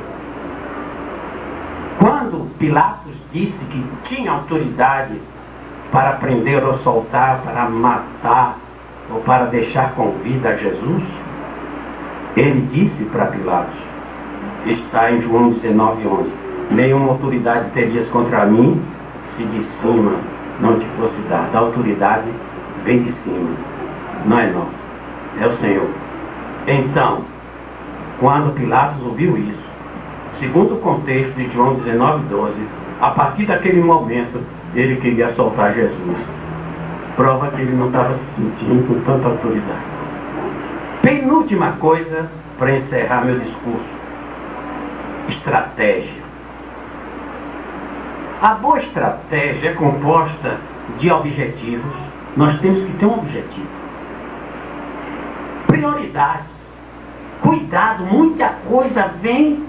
Quando Pilatos disse que tinha autoridade para prender ou soltar, para matar ou para deixar com vida a Jesus, ele disse para Pilatos, está em João 19:11, nenhuma autoridade terias contra mim se de cima não te fosse dada. A autoridade vem de cima, não é nossa, é o Senhor. Então, quando Pilatos ouviu isso, segundo o contexto de João 19:12, a partir daquele momento, ele queria soltar Jesus. Prova que ele não estava se sentindo com tanta autoridade. Penúltima coisa para encerrar meu discurso: estratégia. A boa estratégia é composta de objetivos. Nós temos que ter um objetivo. Prioridades. Cuidado, muita coisa vem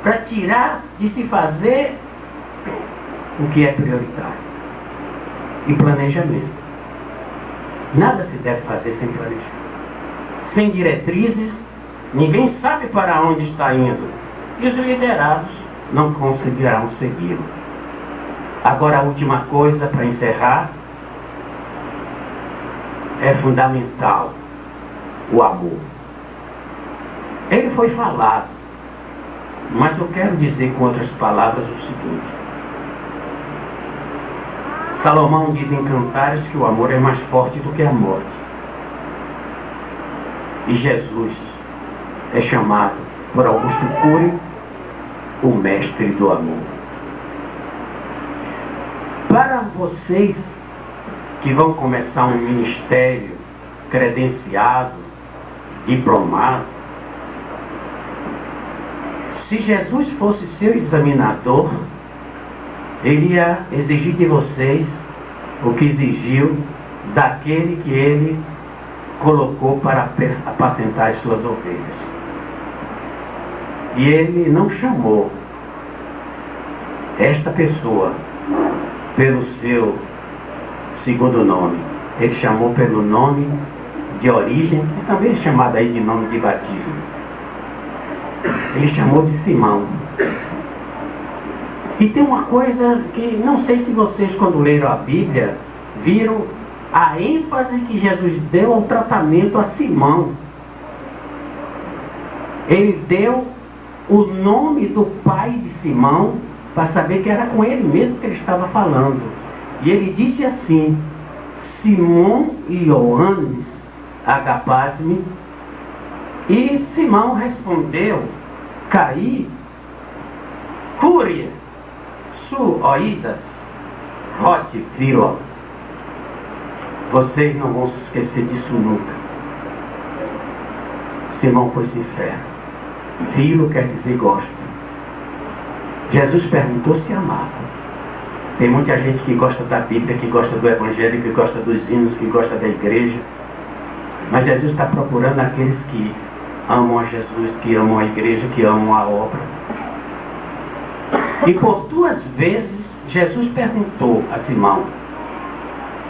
para tirar de se fazer o que é prioritário. E planejamento. Nada se deve fazer sem planejar. Sem diretrizes, ninguém sabe para onde está indo. E os liderados não conseguirão segui-lo. Agora, a última coisa para encerrar é fundamental: o amor. Ele foi falado, mas eu quero dizer com outras palavras o seguinte: Salomão diz em Cantares que o amor é mais forte do que a morte. E Jesus é chamado por Augusto Cury o mestre do amor. Para vocês que vão começar um ministério credenciado, diplomado, se Jesus fosse seu examinador, ele ia exigir de vocês o que exigiu daquele que ele colocou para apacentar as suas ovelhas. E ele não chamou esta pessoa pelo seu segundo nome. Ele chamou pelo nome de origem, que também é chamado aí de nome de batismo. Ele chamou de Simão. E tem uma coisa que não sei se vocês, quando leram a Bíblia, viram a ênfase que Jesus deu ao tratamento a Simão. Ele deu o nome do pai de Simão para saber que era com ele mesmo que ele estava falando. E ele disse assim: Simão e Ioannes agapás-me. E Simão respondeu: Caí, Cúria, su oídas, rote filo. Vocês não vão se esquecer disso nunca. Simão foi sincero. Filo quer dizer gosto. Jesus perguntou se amava. Tem muita gente que gosta da Bíblia, que gosta do Evangelho, que gosta dos hinos, que gosta da igreja. Mas Jesus está procurando aqueles que amam a Jesus, que amam a igreja, que amam a obra. E por 2 vezes Jesus perguntou a Simão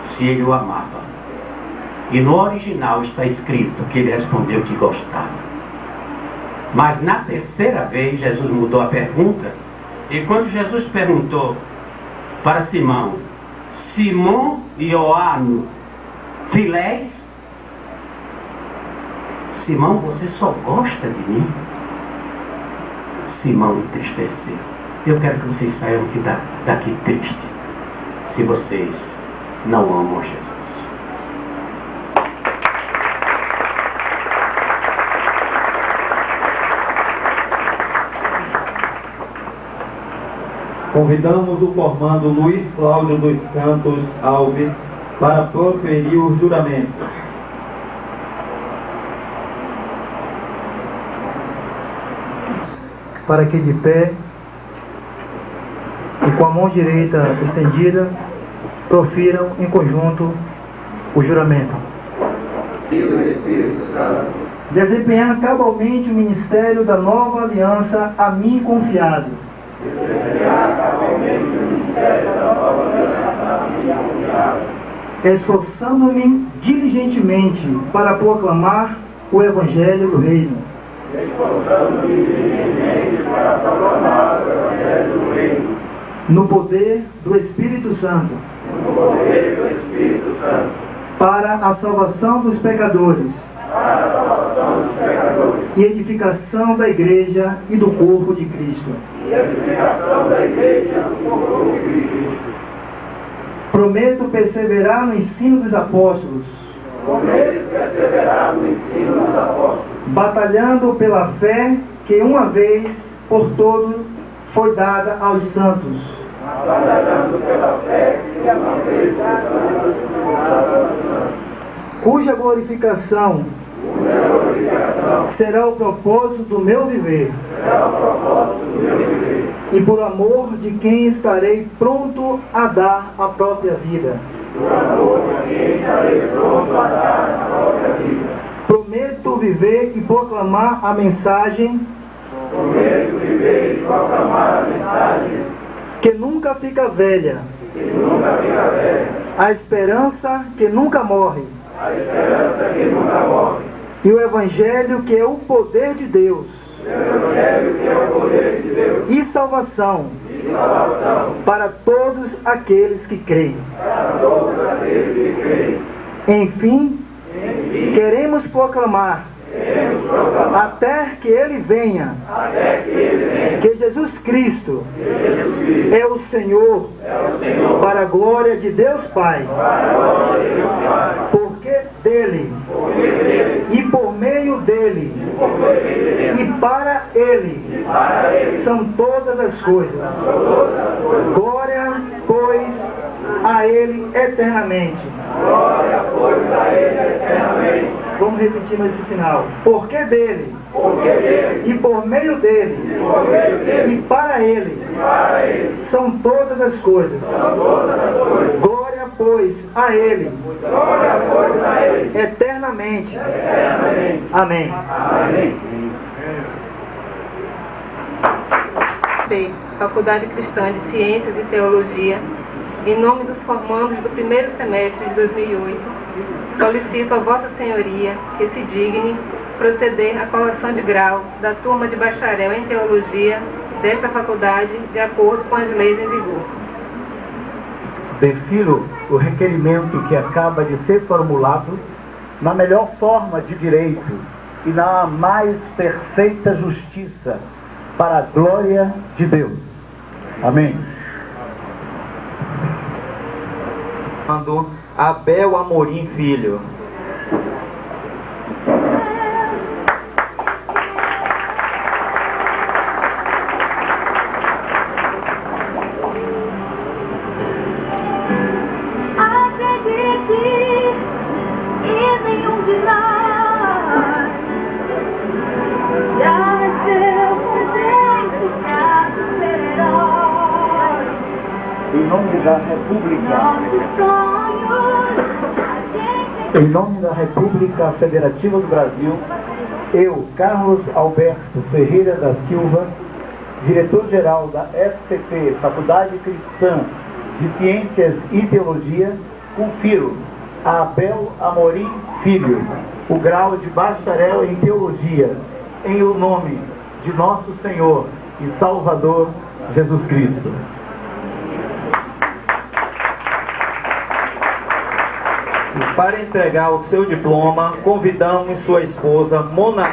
se ele o amava. E no original está escrito que ele respondeu que gostava. Mas na 3ª vez Jesus mudou a pergunta. E quando Jesus perguntou para Simão: Simão Ioano, filés. Simão, você só gosta de mim? Simão entristeceu. Eu quero que vocês saiam daqui triste, se vocês não amam Jesus. Convidamos o formando Luiz Cláudio dos Santos Alves para proferir o juramento. Para que de pé e com a mão direita estendida profiram em conjunto o juramento. Desempenhar cabalmente o ministério da nova aliança a mim confiado. Esforçando-me diligentemente para proclamar o Evangelho do Reino. No poder do Espírito Santo. Para a salvação dos pecadores. E edificação da Igreja e do corpo de Cristo. Prometo perseverar no ensino dos apóstolos. Batalhando pela fé que uma vez por todo foi dada aos santos. Cuja glorificação será o propósito do meu viver. E por amor de quem estarei pronto a dar a própria vida. Prometo viver e proclamar a mensagem que nunca fica velha. A esperança que nunca morre. E o Evangelho que é o poder de Deus. E salvação para todos aqueles que creem. Enfim, queremos proclamar até que Ele venha que Jesus Cristo é o Senhor para a glória de Deus Pai. Porque dele e por meio dele e para ele são todas as coisas. Glória, pois, a ele eternamente. Vamos repetir mais esse final. Porque dele e por meio dele e para ele são todas as coisas. Glória, pois, a ele eternamente. Amém. Faculdade Cristã de Ciências e Teologia, em nome dos formandos do primeiro semestre de 2008, solicito a Vossa Senhoria que se digne proceder à colação de grau da turma de bacharel em Teologia desta faculdade, de acordo com as leis em vigor. Defiro o requerimento que acaba de ser formulado na melhor forma de direito e na mais perfeita justiça, para a glória de Deus. Amém. Mandou Abel Amorim Filho. Acredite em nenhum de nós já nasceu com jeito pra super-herói. Em nome da República. Nossos sonhos, a gente... Em nome da República Federativa do Brasil, eu, Carlos Alberto Ferreira da Silva, diretor-geral da FCT, Faculdade Cristã de Ciências e Teologia, confiro a Abel Amorim Filho o grau de bacharel em Teologia, em o nome de nosso Senhor e Salvador Jesus Cristo. Para entregar o seu diploma, convidamos sua esposa, Mona.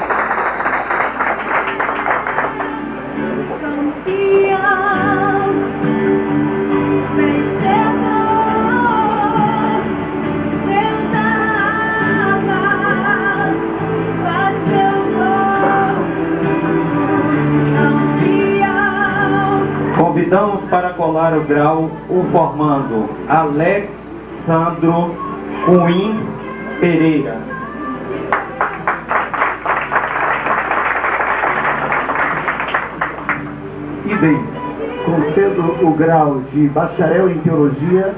Convidamos para colar o grau o formando Alex Sandro Cunha Pereira. Idem, concedo o grau de bacharel em teologia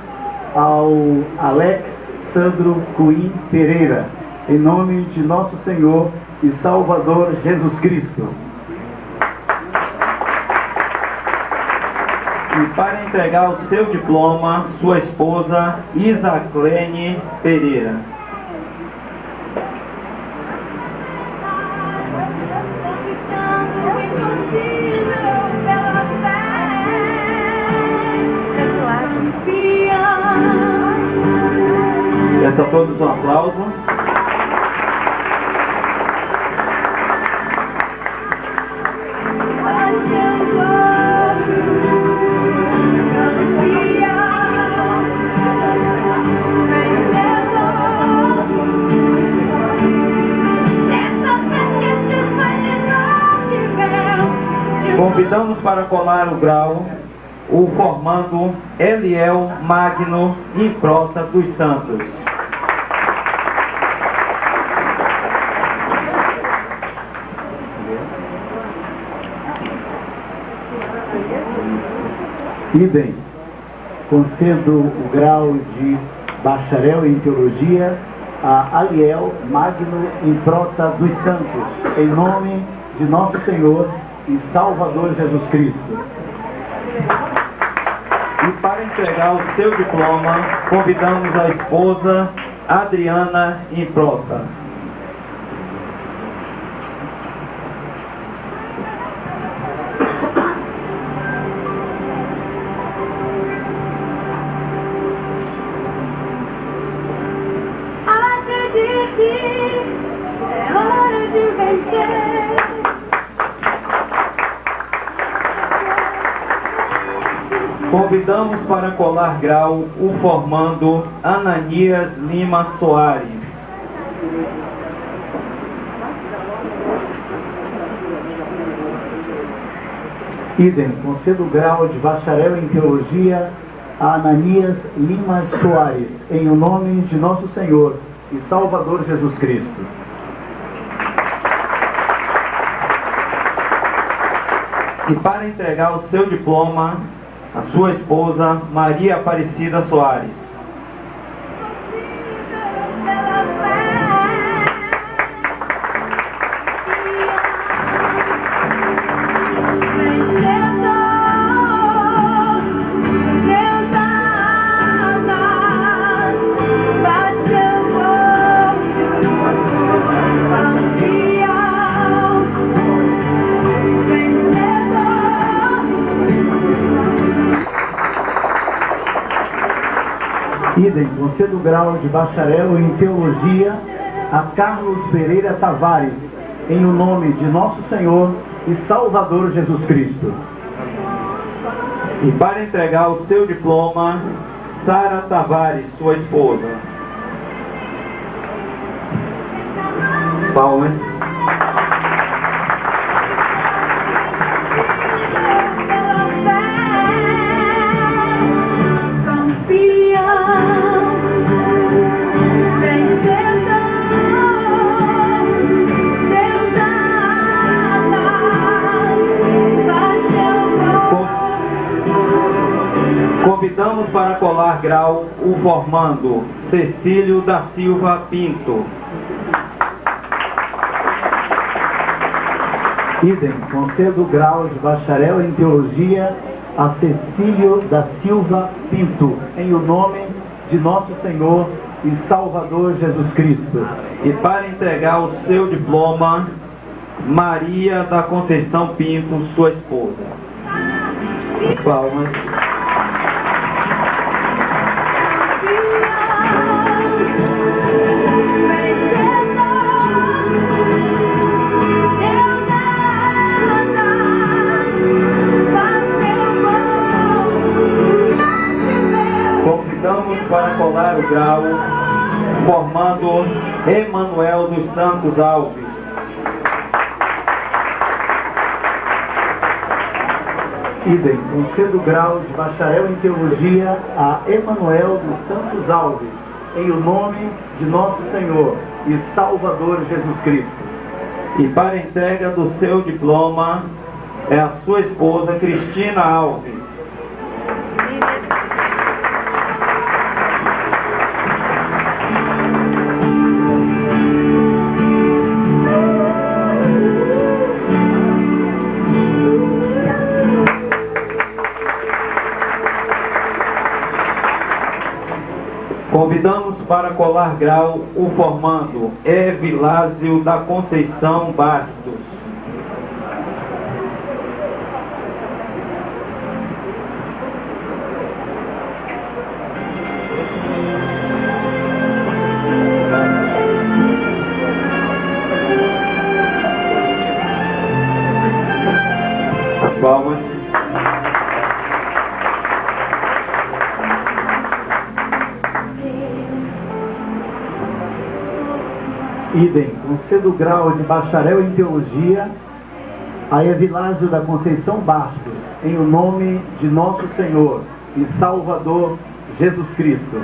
ao Alex Sandro Cunha Pereira, em nome de nosso Senhor e Salvador Jesus Cristo. E para entregar o seu diploma, sua esposa, Isaclene Pereira. Peço a todos um aplauso. Convidamos para colar o grau o formando Eliel Magno Improta dos Santos. Idem, concedo o grau de bacharel em teologia a Aliel Magno Improta dos Santos, em nome de nosso Senhor e Salvador Jesus Cristo. E para entregar o seu diploma, convidamos a esposa Adriana Improta. Acredite, é hora de vencer. Convidamos para colar grau o formando Ananias Lima Soares. Idem, concedo o grau de bacharel em teologia a Ananias Lima Soares, em o nome de nosso Senhor e Salvador Jesus Cristo. E para entregar o seu diploma, a sua esposa, Maria Aparecida Soares. Idem, concedo o grau de bacharel em teologia a Carlos Pereira Tavares, em o nome de nosso Senhor e Salvador Jesus Cristo. E para entregar o seu diploma, Sara Tavares, sua esposa. As palmas. Convidamos para colar grau o formando Cecílio da Silva Pinto. Idem, concedo o grau de bacharel em teologia a Cecílio da Silva Pinto, em o nome de nosso Senhor e Salvador Jesus Cristo. E para entregar o seu diploma, Maria da Conceição Pinto, sua esposa. As palmas. colar o grau, formando Emanuel dos Santos Alves. Idem, conceda o grau de bacharel em teologia a Emanuel dos Santos Alves, em o nome de nosso Senhor e Salvador Jesus Cristo. E para entrega do seu diploma é a sua esposa Cristina Alves. Convidamos para colar grau o formando Evilásio da Conceição Bastos. As palmas. Idem, conceda o grau de bacharel em teologia a Evilásio da Conceição Bastos, em o nome de nosso Senhor e Salvador Jesus Cristo.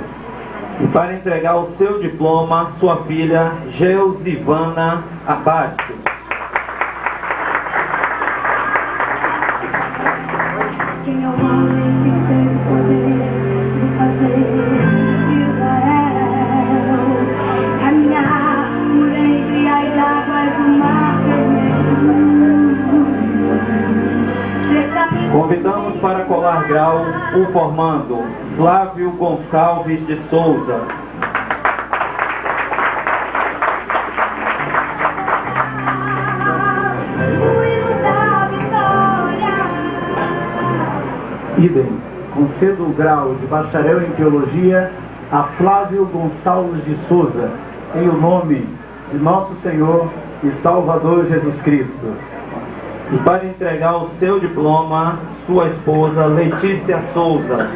E para entregar o seu diploma, sua filha Geusivana Bastos. Quem é o homem que tem o poder de fazer Israel caminhar por entre as águas do Mar Vermelho? Convidamos para colar grau o formando Flávio Gonçalves de Souza. O hino da vitória. Idem, conceda o grau de bacharel em teologia a Flávio Gonçalves de Souza, em o nome de nosso Senhor e Salvador Jesus Cristo. E para entregar o seu diploma, sua esposa Letícia Souza.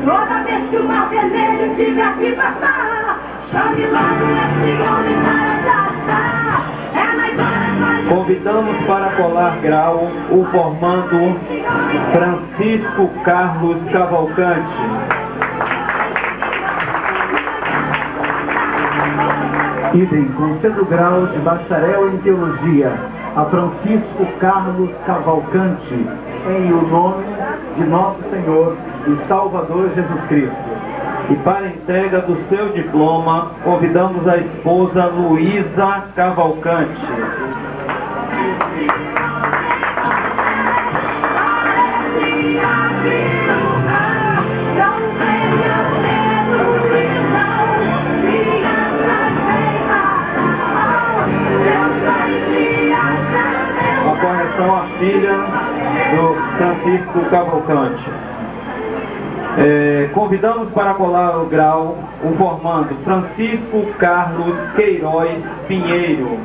Toda vez que o Mar Vermelho tiver que passar, chame logo este homem para te ajudar. É nas horas mais... Convidamos para colar grau o formando Francisco Carlos Cavalcante. Idem, conceda o grau de bacharel em teologia a Francisco Carlos Cavalcante, em o nome de nosso Senhor e Salvador Jesus Cristo. E para entrega do seu diploma, convidamos a esposa Luísa Cavalcante. A correção à filha do Francisco Cavalcante. Convidamos para colar o grau o formando Francisco Carlos Queiroz Pinheiro.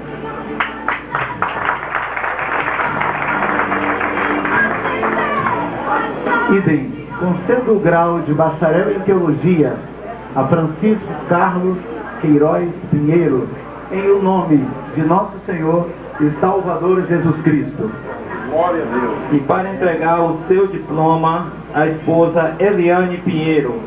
Idem, conceda o grau de bacharel em teologia a Francisco Carlos Queiroz Pinheiro, em o nome de nosso Senhor e Salvador Jesus Cristo. Glória a Deus. E para entregar o seu diploma, a esposa Eliane Pinheiro.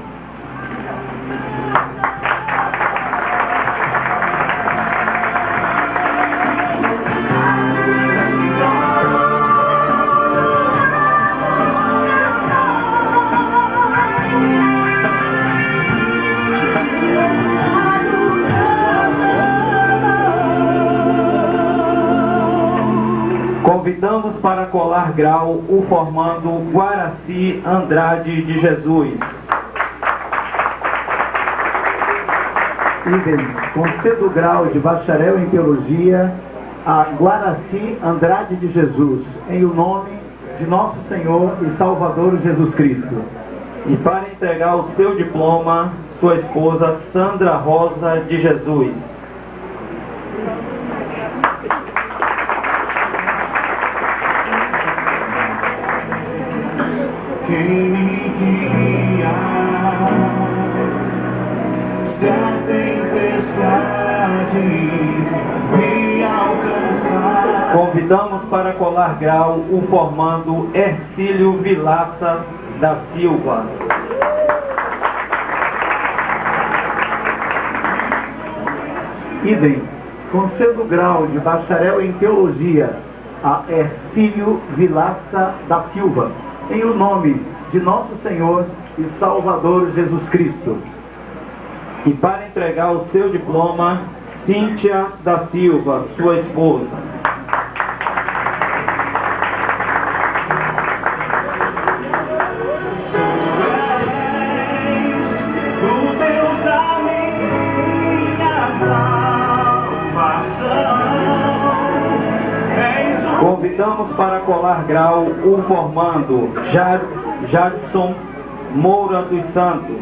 Convidamos para colar grau o formando Guaraci Andrade de Jesus. Idem, conceda o grau de bacharel em teologia a Guaraci Andrade de Jesus, em o nome de nosso Senhor e Salvador Jesus Cristo. E para entregar o seu diploma, sua esposa Sandra Rosa de Jesus. Quem me guia se a tempestade me alcançar? Convidamos para colar grau o formando Hercílio Vilaça da Silva. Idem, concedo o grau de bacharel em teologia a Hercílio Vilaça da Silva, em o nome de nosso Senhor e Salvador Jesus Cristo. E para entregar o seu diploma, Cíntia da Silva, sua esposa. O Deus da minha salvação, és o Convidamos para colar grau o formando Jadson Moura dos Santos.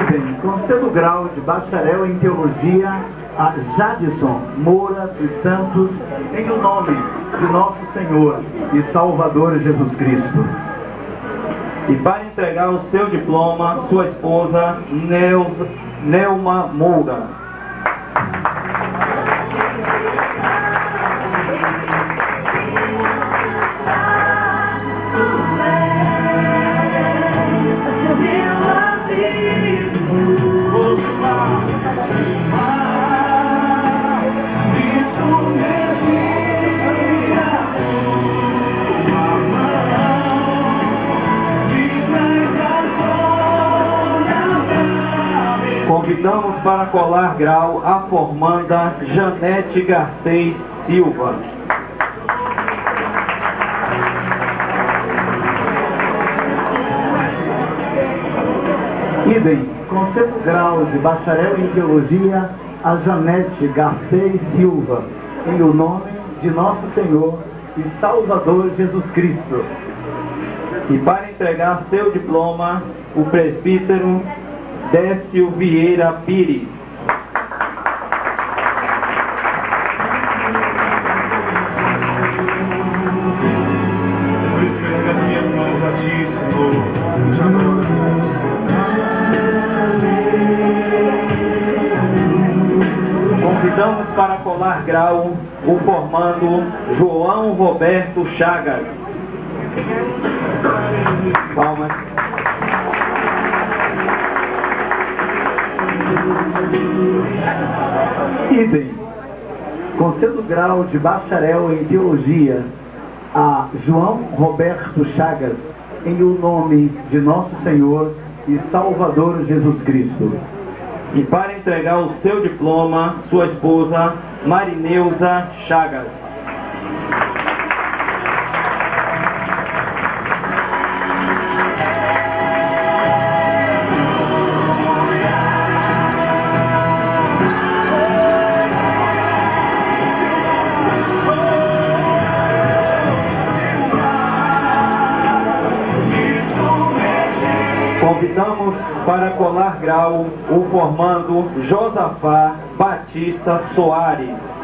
Idem, concedo o grau de bacharel em teologia a Jadson Moura dos Santos, em o nome de nosso Senhor e Salvador Jesus Cristo. E para entregar o seu diploma, sua esposa Nelma Moura. Convidamos para colar grau a formanda Janete Garcês Silva. Idem, concedo o grau de bacharel em teologia a Janete Garcês Silva, em o nome de nosso Senhor e Salvador Jesus Cristo. E para entregar seu diploma, o presbítero Décio Vieira Pires. Por isso que eu ergo as minhas mãos a ti, Senhor, e te adoro, Deus. Convidamos para colar grau o formando João Roberto Chagas. Palmas. Idem, concedo o grau de bacharel em teologia a João Roberto Chagas, em o nome de nosso Senhor e Salvador Jesus Cristo. E para entregar o seu diploma, sua esposa Marineuza Chagas. Convidamos para colar grau o formando Josafá Batista Soares.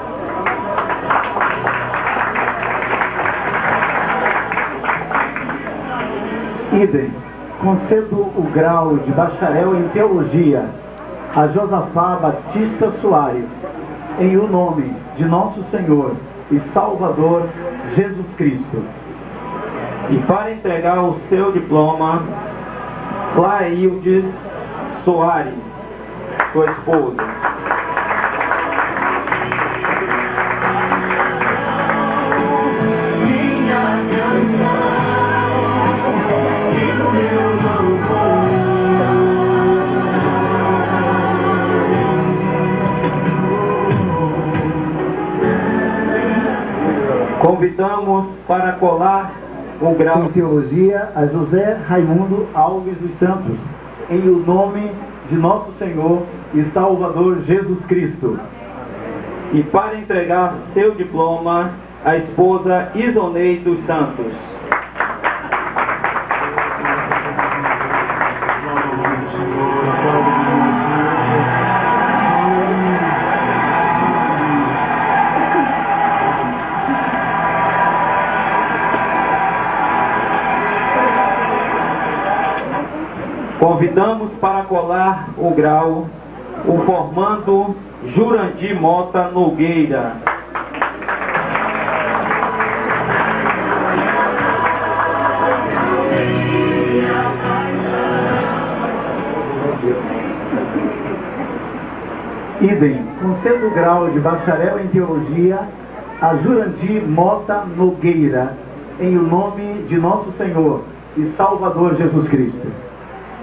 Idem, concedo o grau de bacharel em teologia a Josafá Batista Soares, em o nome de nosso Senhor e Salvador Jesus Cristo. E para entregar o seu diploma, Claildes Soares, sua esposa. Convidamos para colar o grau em teologia a José Raimundo Alves dos Santos, em o nome de nosso Senhor e Salvador Jesus Cristo. E para entregar seu diploma, a esposa Isonei dos Santos. Convidamos para colar o grau o formando Jurandir Mota Nogueira. Idem, conceda o grau de bacharel em teologia a Jurandir Mota Nogueira, em o nome de nosso Senhor e Salvador Jesus Cristo.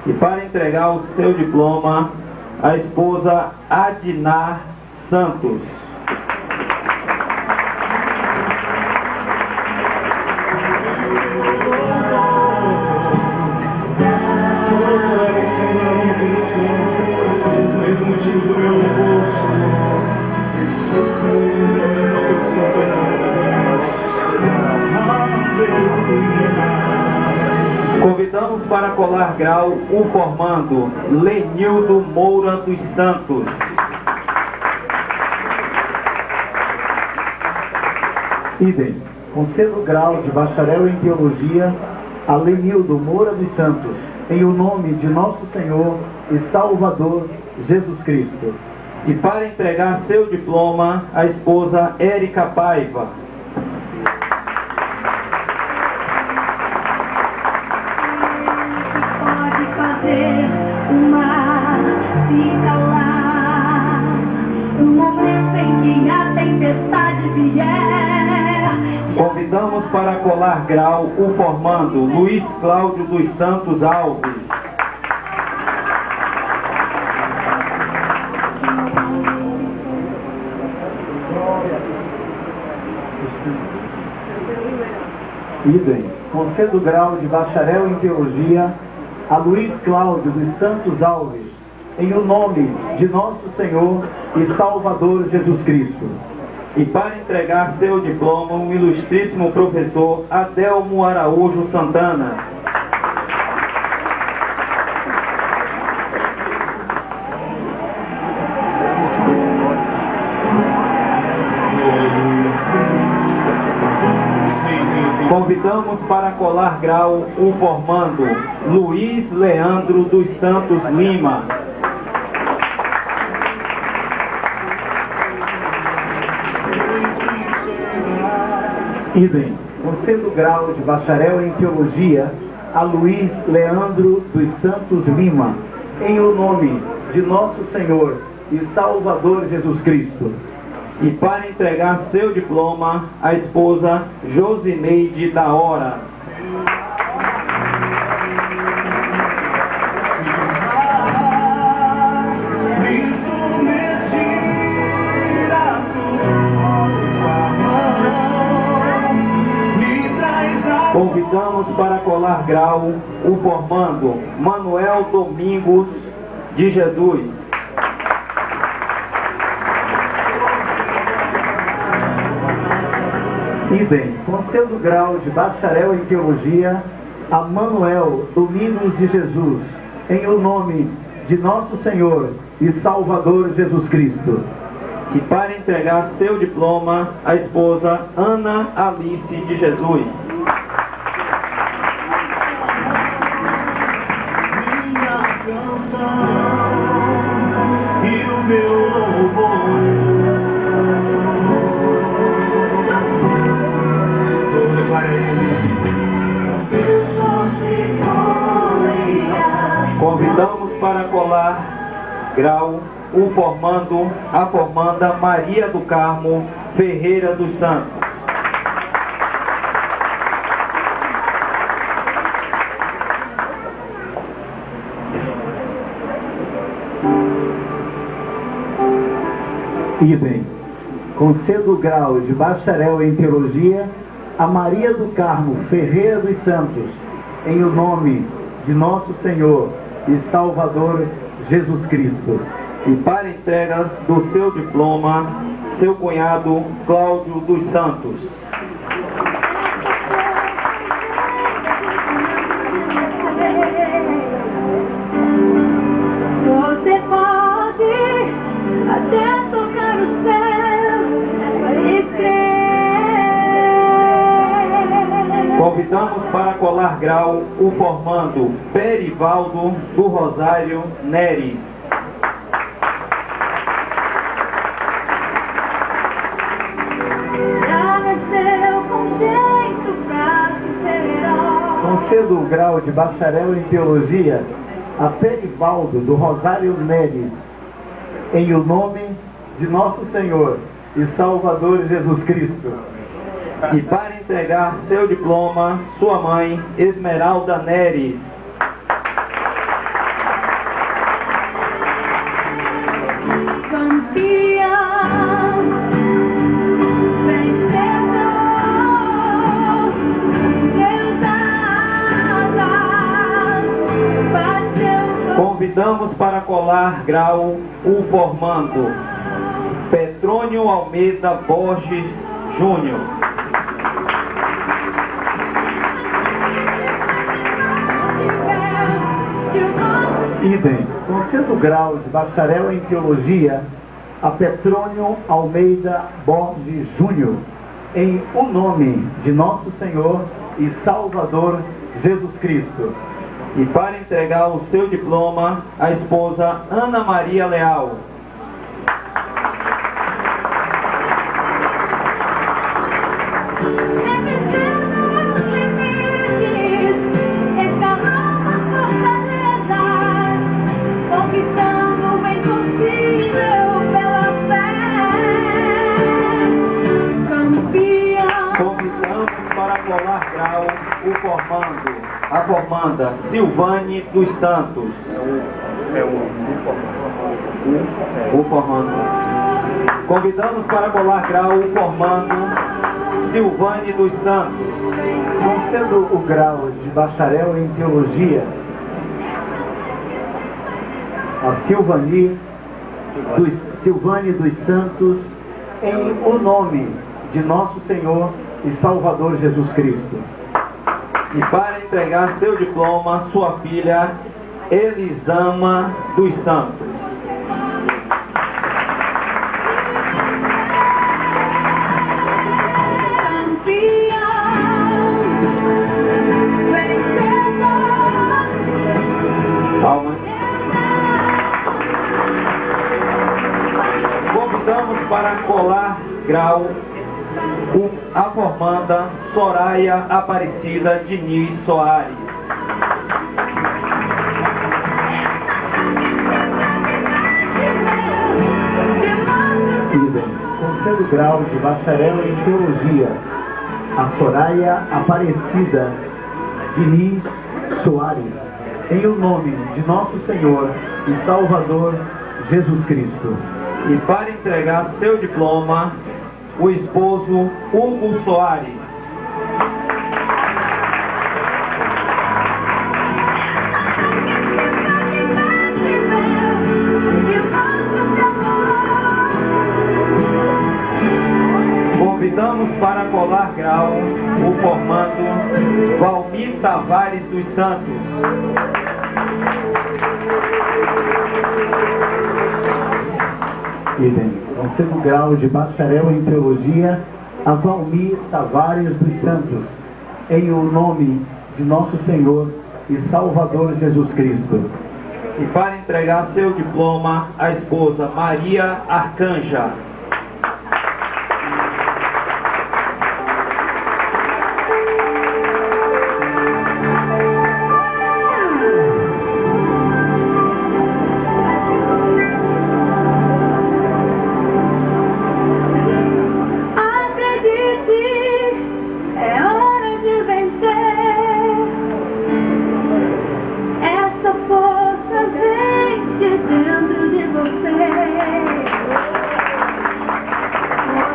E para entregar o seu diploma, a esposa Adinar Santos. És o motivo do meu louvor, Senhor. Glórias ao teu santo nome. Convidamos para colar grau o formando Lenildo Moura dos Santos. Idem, conceda o grau de bacharel em teologia a Lenildo Moura dos Santos, em o nome de nosso Senhor e Salvador Jesus Cristo. E para entregar seu diploma, a esposa Érica Paiva. Pode fazer o mar se calar no momento em que a tempestade vier. Convidamos para colar grau o formando Luiz Cláudio dos Santos Alves. Idem, conceda o grau de bacharel em teologia a Luiz Cláudio dos Santos Alves, em o nome de nosso Senhor e Salvador Jesus Cristo. E para entregar seu diploma, o ilustríssimo professor Adelmo Araújo Santana. Convidamos para colar grau o formando Luiz Leandro dos Santos Lima. Idem, conceda o grau de bacharel em teologia a Luiz Leandro dos Santos Lima, em o nome de nosso Senhor e Salvador Jesus Cristo. E para entregar seu diploma, a esposa Josineide da Hora. Convidamos para colar grau o formando Manuel Domingos de Jesus. Idem, conceda o grau de bacharel em teologia a Manuel Domingos de Jesus, em o nome de nosso Senhor e Salvador Jesus Cristo. E para entregar seu diploma, a esposa Ana Alice de Jesus. Minha canção e o meu louvor. Convidamos para colar grau o formando a formanda Maria do Carmo Ferreira dos Santos. Idem, conceda o grau de bacharel em teologia a Maria do Carmo Ferreira dos Santos, em o nome de nosso Senhor e Salvador Jesus Cristo. E para entrega do seu diploma, seu cunhado Cláudio dos Santos. Você pode até tocar o céu e crer. Convidamos para colar grau o formando Perivaldo do Rosário Neres. Já nasceu com jeito pra super-herói. Conceda o grau de bacharel em teologia a Perivaldo do Rosário Neres, em o nome de nosso Senhor e Salvador Jesus Cristo. E para entregar seu diploma, sua mãe, Esmeralda Neres. Campeão, vencedor, Deus asas, faz seu Convidamos para colar grau o formando Petrônio Almeida Borges Júnior. Idem, conceda o grau de bacharel em teologia a Petrônio Almeida Borges Júnior, em o nome de nosso Senhor e Salvador Jesus Cristo. E para entregar o seu diploma, a esposa Ana Maria Leal. O formando, a formanda Silvane dos Santos. O formando. Convidamos para colar grau o formando Silvane dos Santos. Concendo o grau de bacharel em teologia a Silvane dos Santos, em o nome de nosso Senhor e Salvador Jesus Cristo. E para entregar seu diploma, sua filha Elisama dos Santos. Palmas. Convidamos para colar grau a formanda Soraya Aparecida Diniz Soares. Idem, conceda o grau de bacharel em teologia a Soraya Aparecida Diniz Soares, em o nome de nosso Senhor e Salvador Jesus Cristo. E para entregar seu diploma, o esposo Hugo Soares. Convidamos para colar grau o formando Valmir Tavares dos Santos. Idem, conceda o grau de bacharel em teologia a Valmir Tavares dos Santos, em o nome de nosso Senhor e Salvador Jesus Cristo. E para entregar seu diploma, a esposa Maria Arcanja.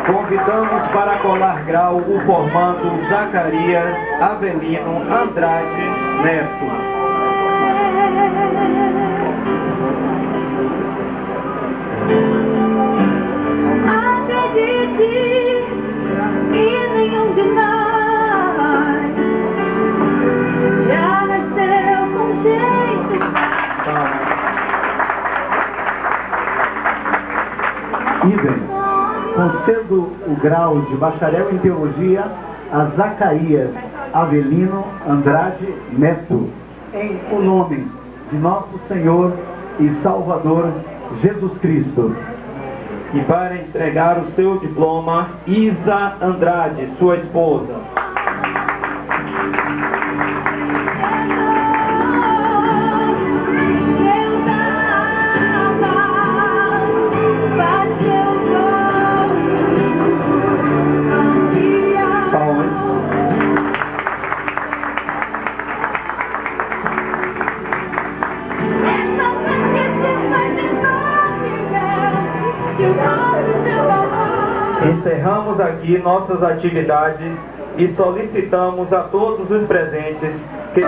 Convidamos para colar grau o formando Zacarias Avelino Andrade Neto. Acredite que nenhum de nós já nasceu com jeito. Idem, concedo o grau de bacharel em teologia a Zacarias Avelino Andrade Neto, em o nome de nosso Senhor e Salvador Jesus Cristo. E para entregar o seu diploma, Isa Andrade, sua esposa. Encerramos aqui nossas atividades e solicitamos a todos os presentes que...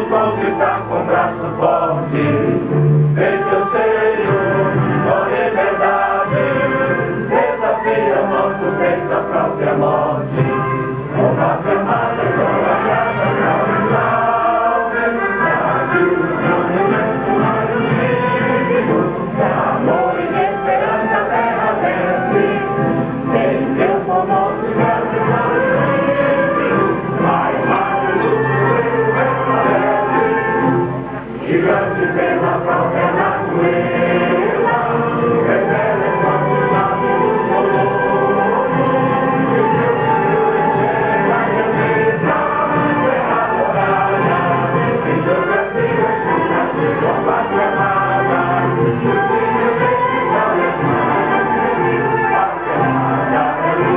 Conquistar com braço forte, em teu seio, com liberdade, desafia o nosso peito à própria morte. Com pátria amada e gloriada, salve, salve, Brasil, sonho imenso, digno, de amor e de esperança a terra desce, sem teu famoso céu de gigante pela própria natureza, revela a quantidade do colosso, e o teu filho a grandeza, terra morada, em teu Brasil escuta-se tua pátria amada, os filhos desse sol e as mães, pátria amada, Brasil.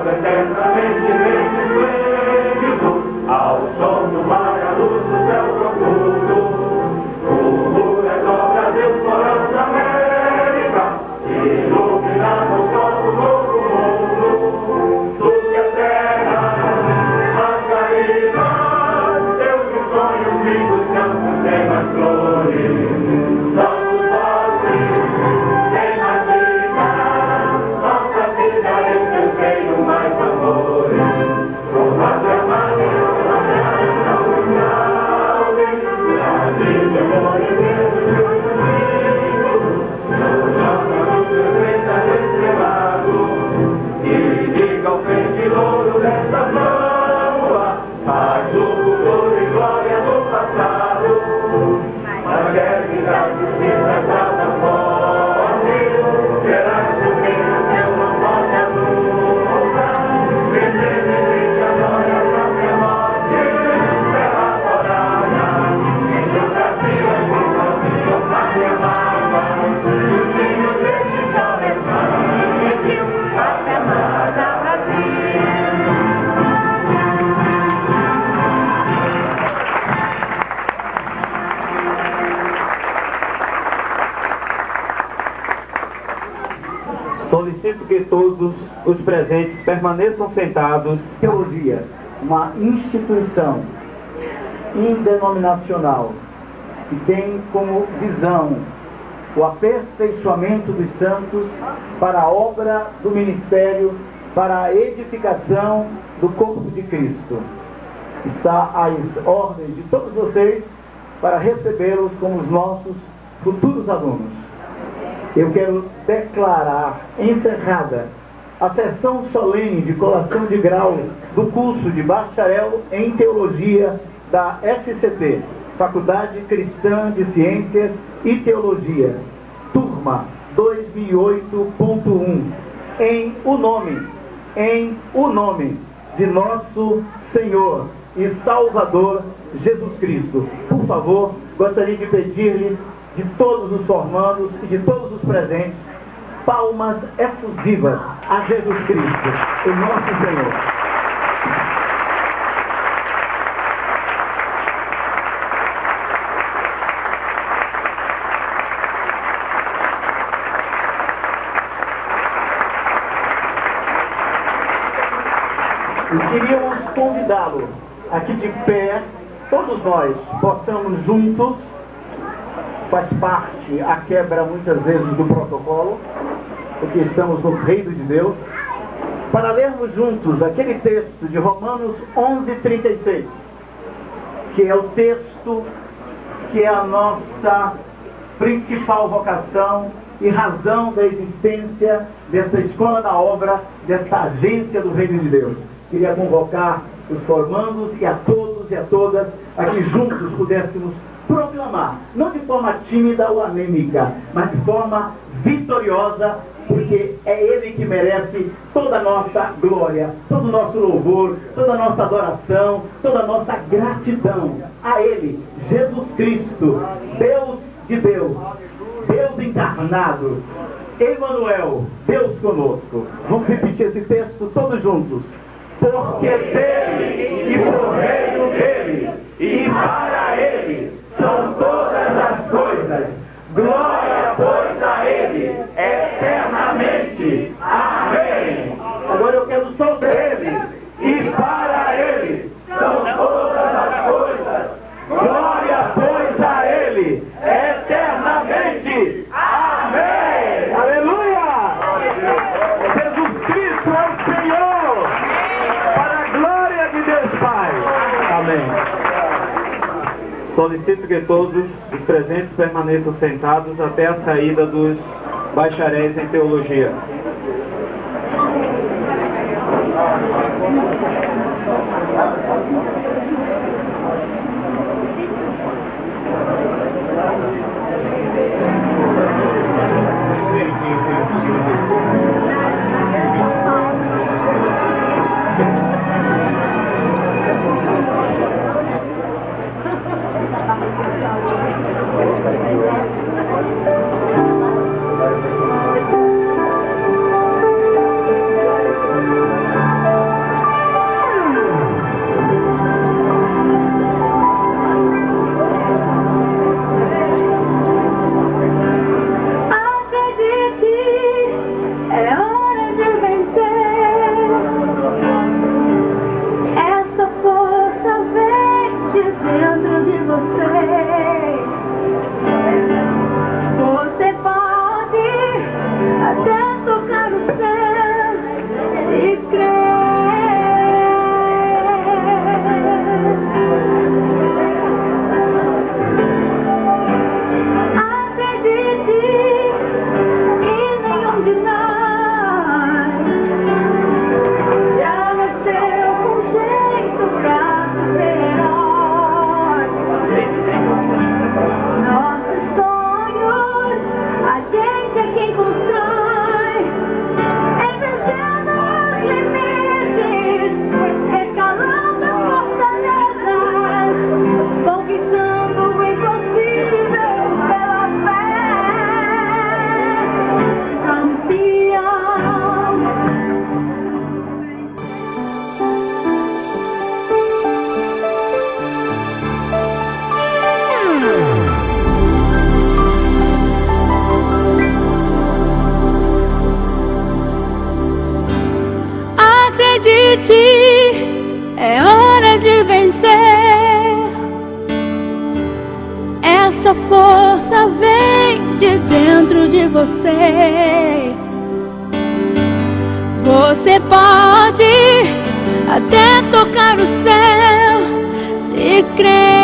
Eternamente nesse esplêndido, ao som do mar, a luz do céu profundo, fulgura as obras e o florão da América, iluminando o sol do novo mundo, do que a terra, as garrigas, teus sonhos lindos campos têm mais flores, nossos bosques têm mais vida, nossa vida é o teu seio mais amores. Com pátria amada, salve, salve, Brasil, teu amor imenso, no nome do teus ventas estrelado, e diga ao pendilouro desta flama, paz do futuro e glória do passado, mas serve da justiça cada forte, terás no fim o teu não pode nunca, eternamente agora a própria morte, terra corada, em teu Brasil as vidas e tua pátria amada, os filhos deste sol resmante, pátria amada, Brasil. Solicito que todos os presentes permaneçam sentados. Teologia, uma instituição indenominacional que tem como visão o aperfeiçoamento dos santos para a obra do ministério, para a edificação do corpo de Cristo. Está às ordens de todos vocês para recebê-los como os nossos futuros alunos. Eu quero declarar encerrada a sessão solene de colação de grau do curso de bacharel em Teologia da FCT. Faculdade Cristã de Ciências e Teologia, turma 2008.1, em o nome de nosso Senhor e Salvador Jesus Cristo. Por favor, gostaria de pedir-lhes, de todos os formandos e de todos os presentes, palmas efusivas a Jesus Cristo, o nosso Senhor. E queríamos convidá-lo aqui de pé, todos nós possamos juntos, faz parte a quebra muitas vezes do protocolo, porque estamos no reino de Deus, para lermos juntos aquele texto de Romanos 11:36, que é o texto que é a nossa principal vocação e razão da existência desta escola da obra, desta agência do reino de Deus. Queria convocar os formandos e a todos e a todas a que juntos pudéssemos proclamar, não de forma tímida ou anêmica, mas de forma vitoriosa, porque é Ele que merece toda a nossa glória, todo o nosso louvor, toda a nossa adoração, toda a nossa gratidão a Ele, Jesus Cristo, Deus de Deus, Deus encarnado, Emmanuel, Deus conosco. Vamos repetir esse texto todos juntos. Porque dele e por meio dele e para ele são todas as coisas. Glória, pois, a ele eternamente. Amém. Agora eu quero só ele e para ele são todas as coisas. Glória, pois, a ele eternamente. Amém. Aleluia. Jesus Cristo é o Senhor. Pai. Amém. Solicito que todos os presentes permaneçam sentados até a saída dos bacharéis em teologia. É hora de vencer. Essa força vem de dentro de você. Você pode até tocar o céu se crer.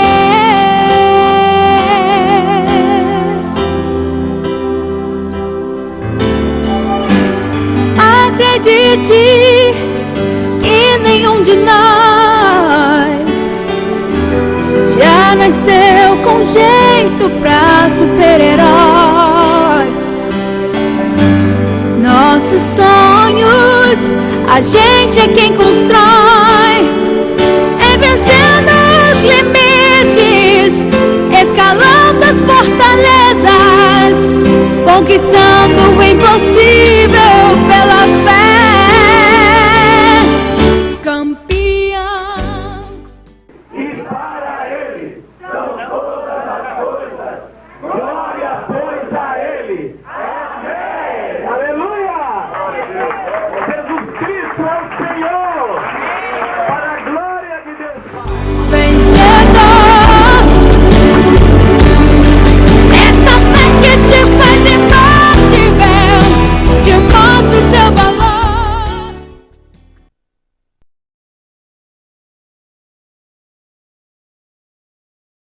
Acredite, e nenhum de nós já nasceu com jeito pra super-herói. Nossos sonhos, a gente é quem constrói.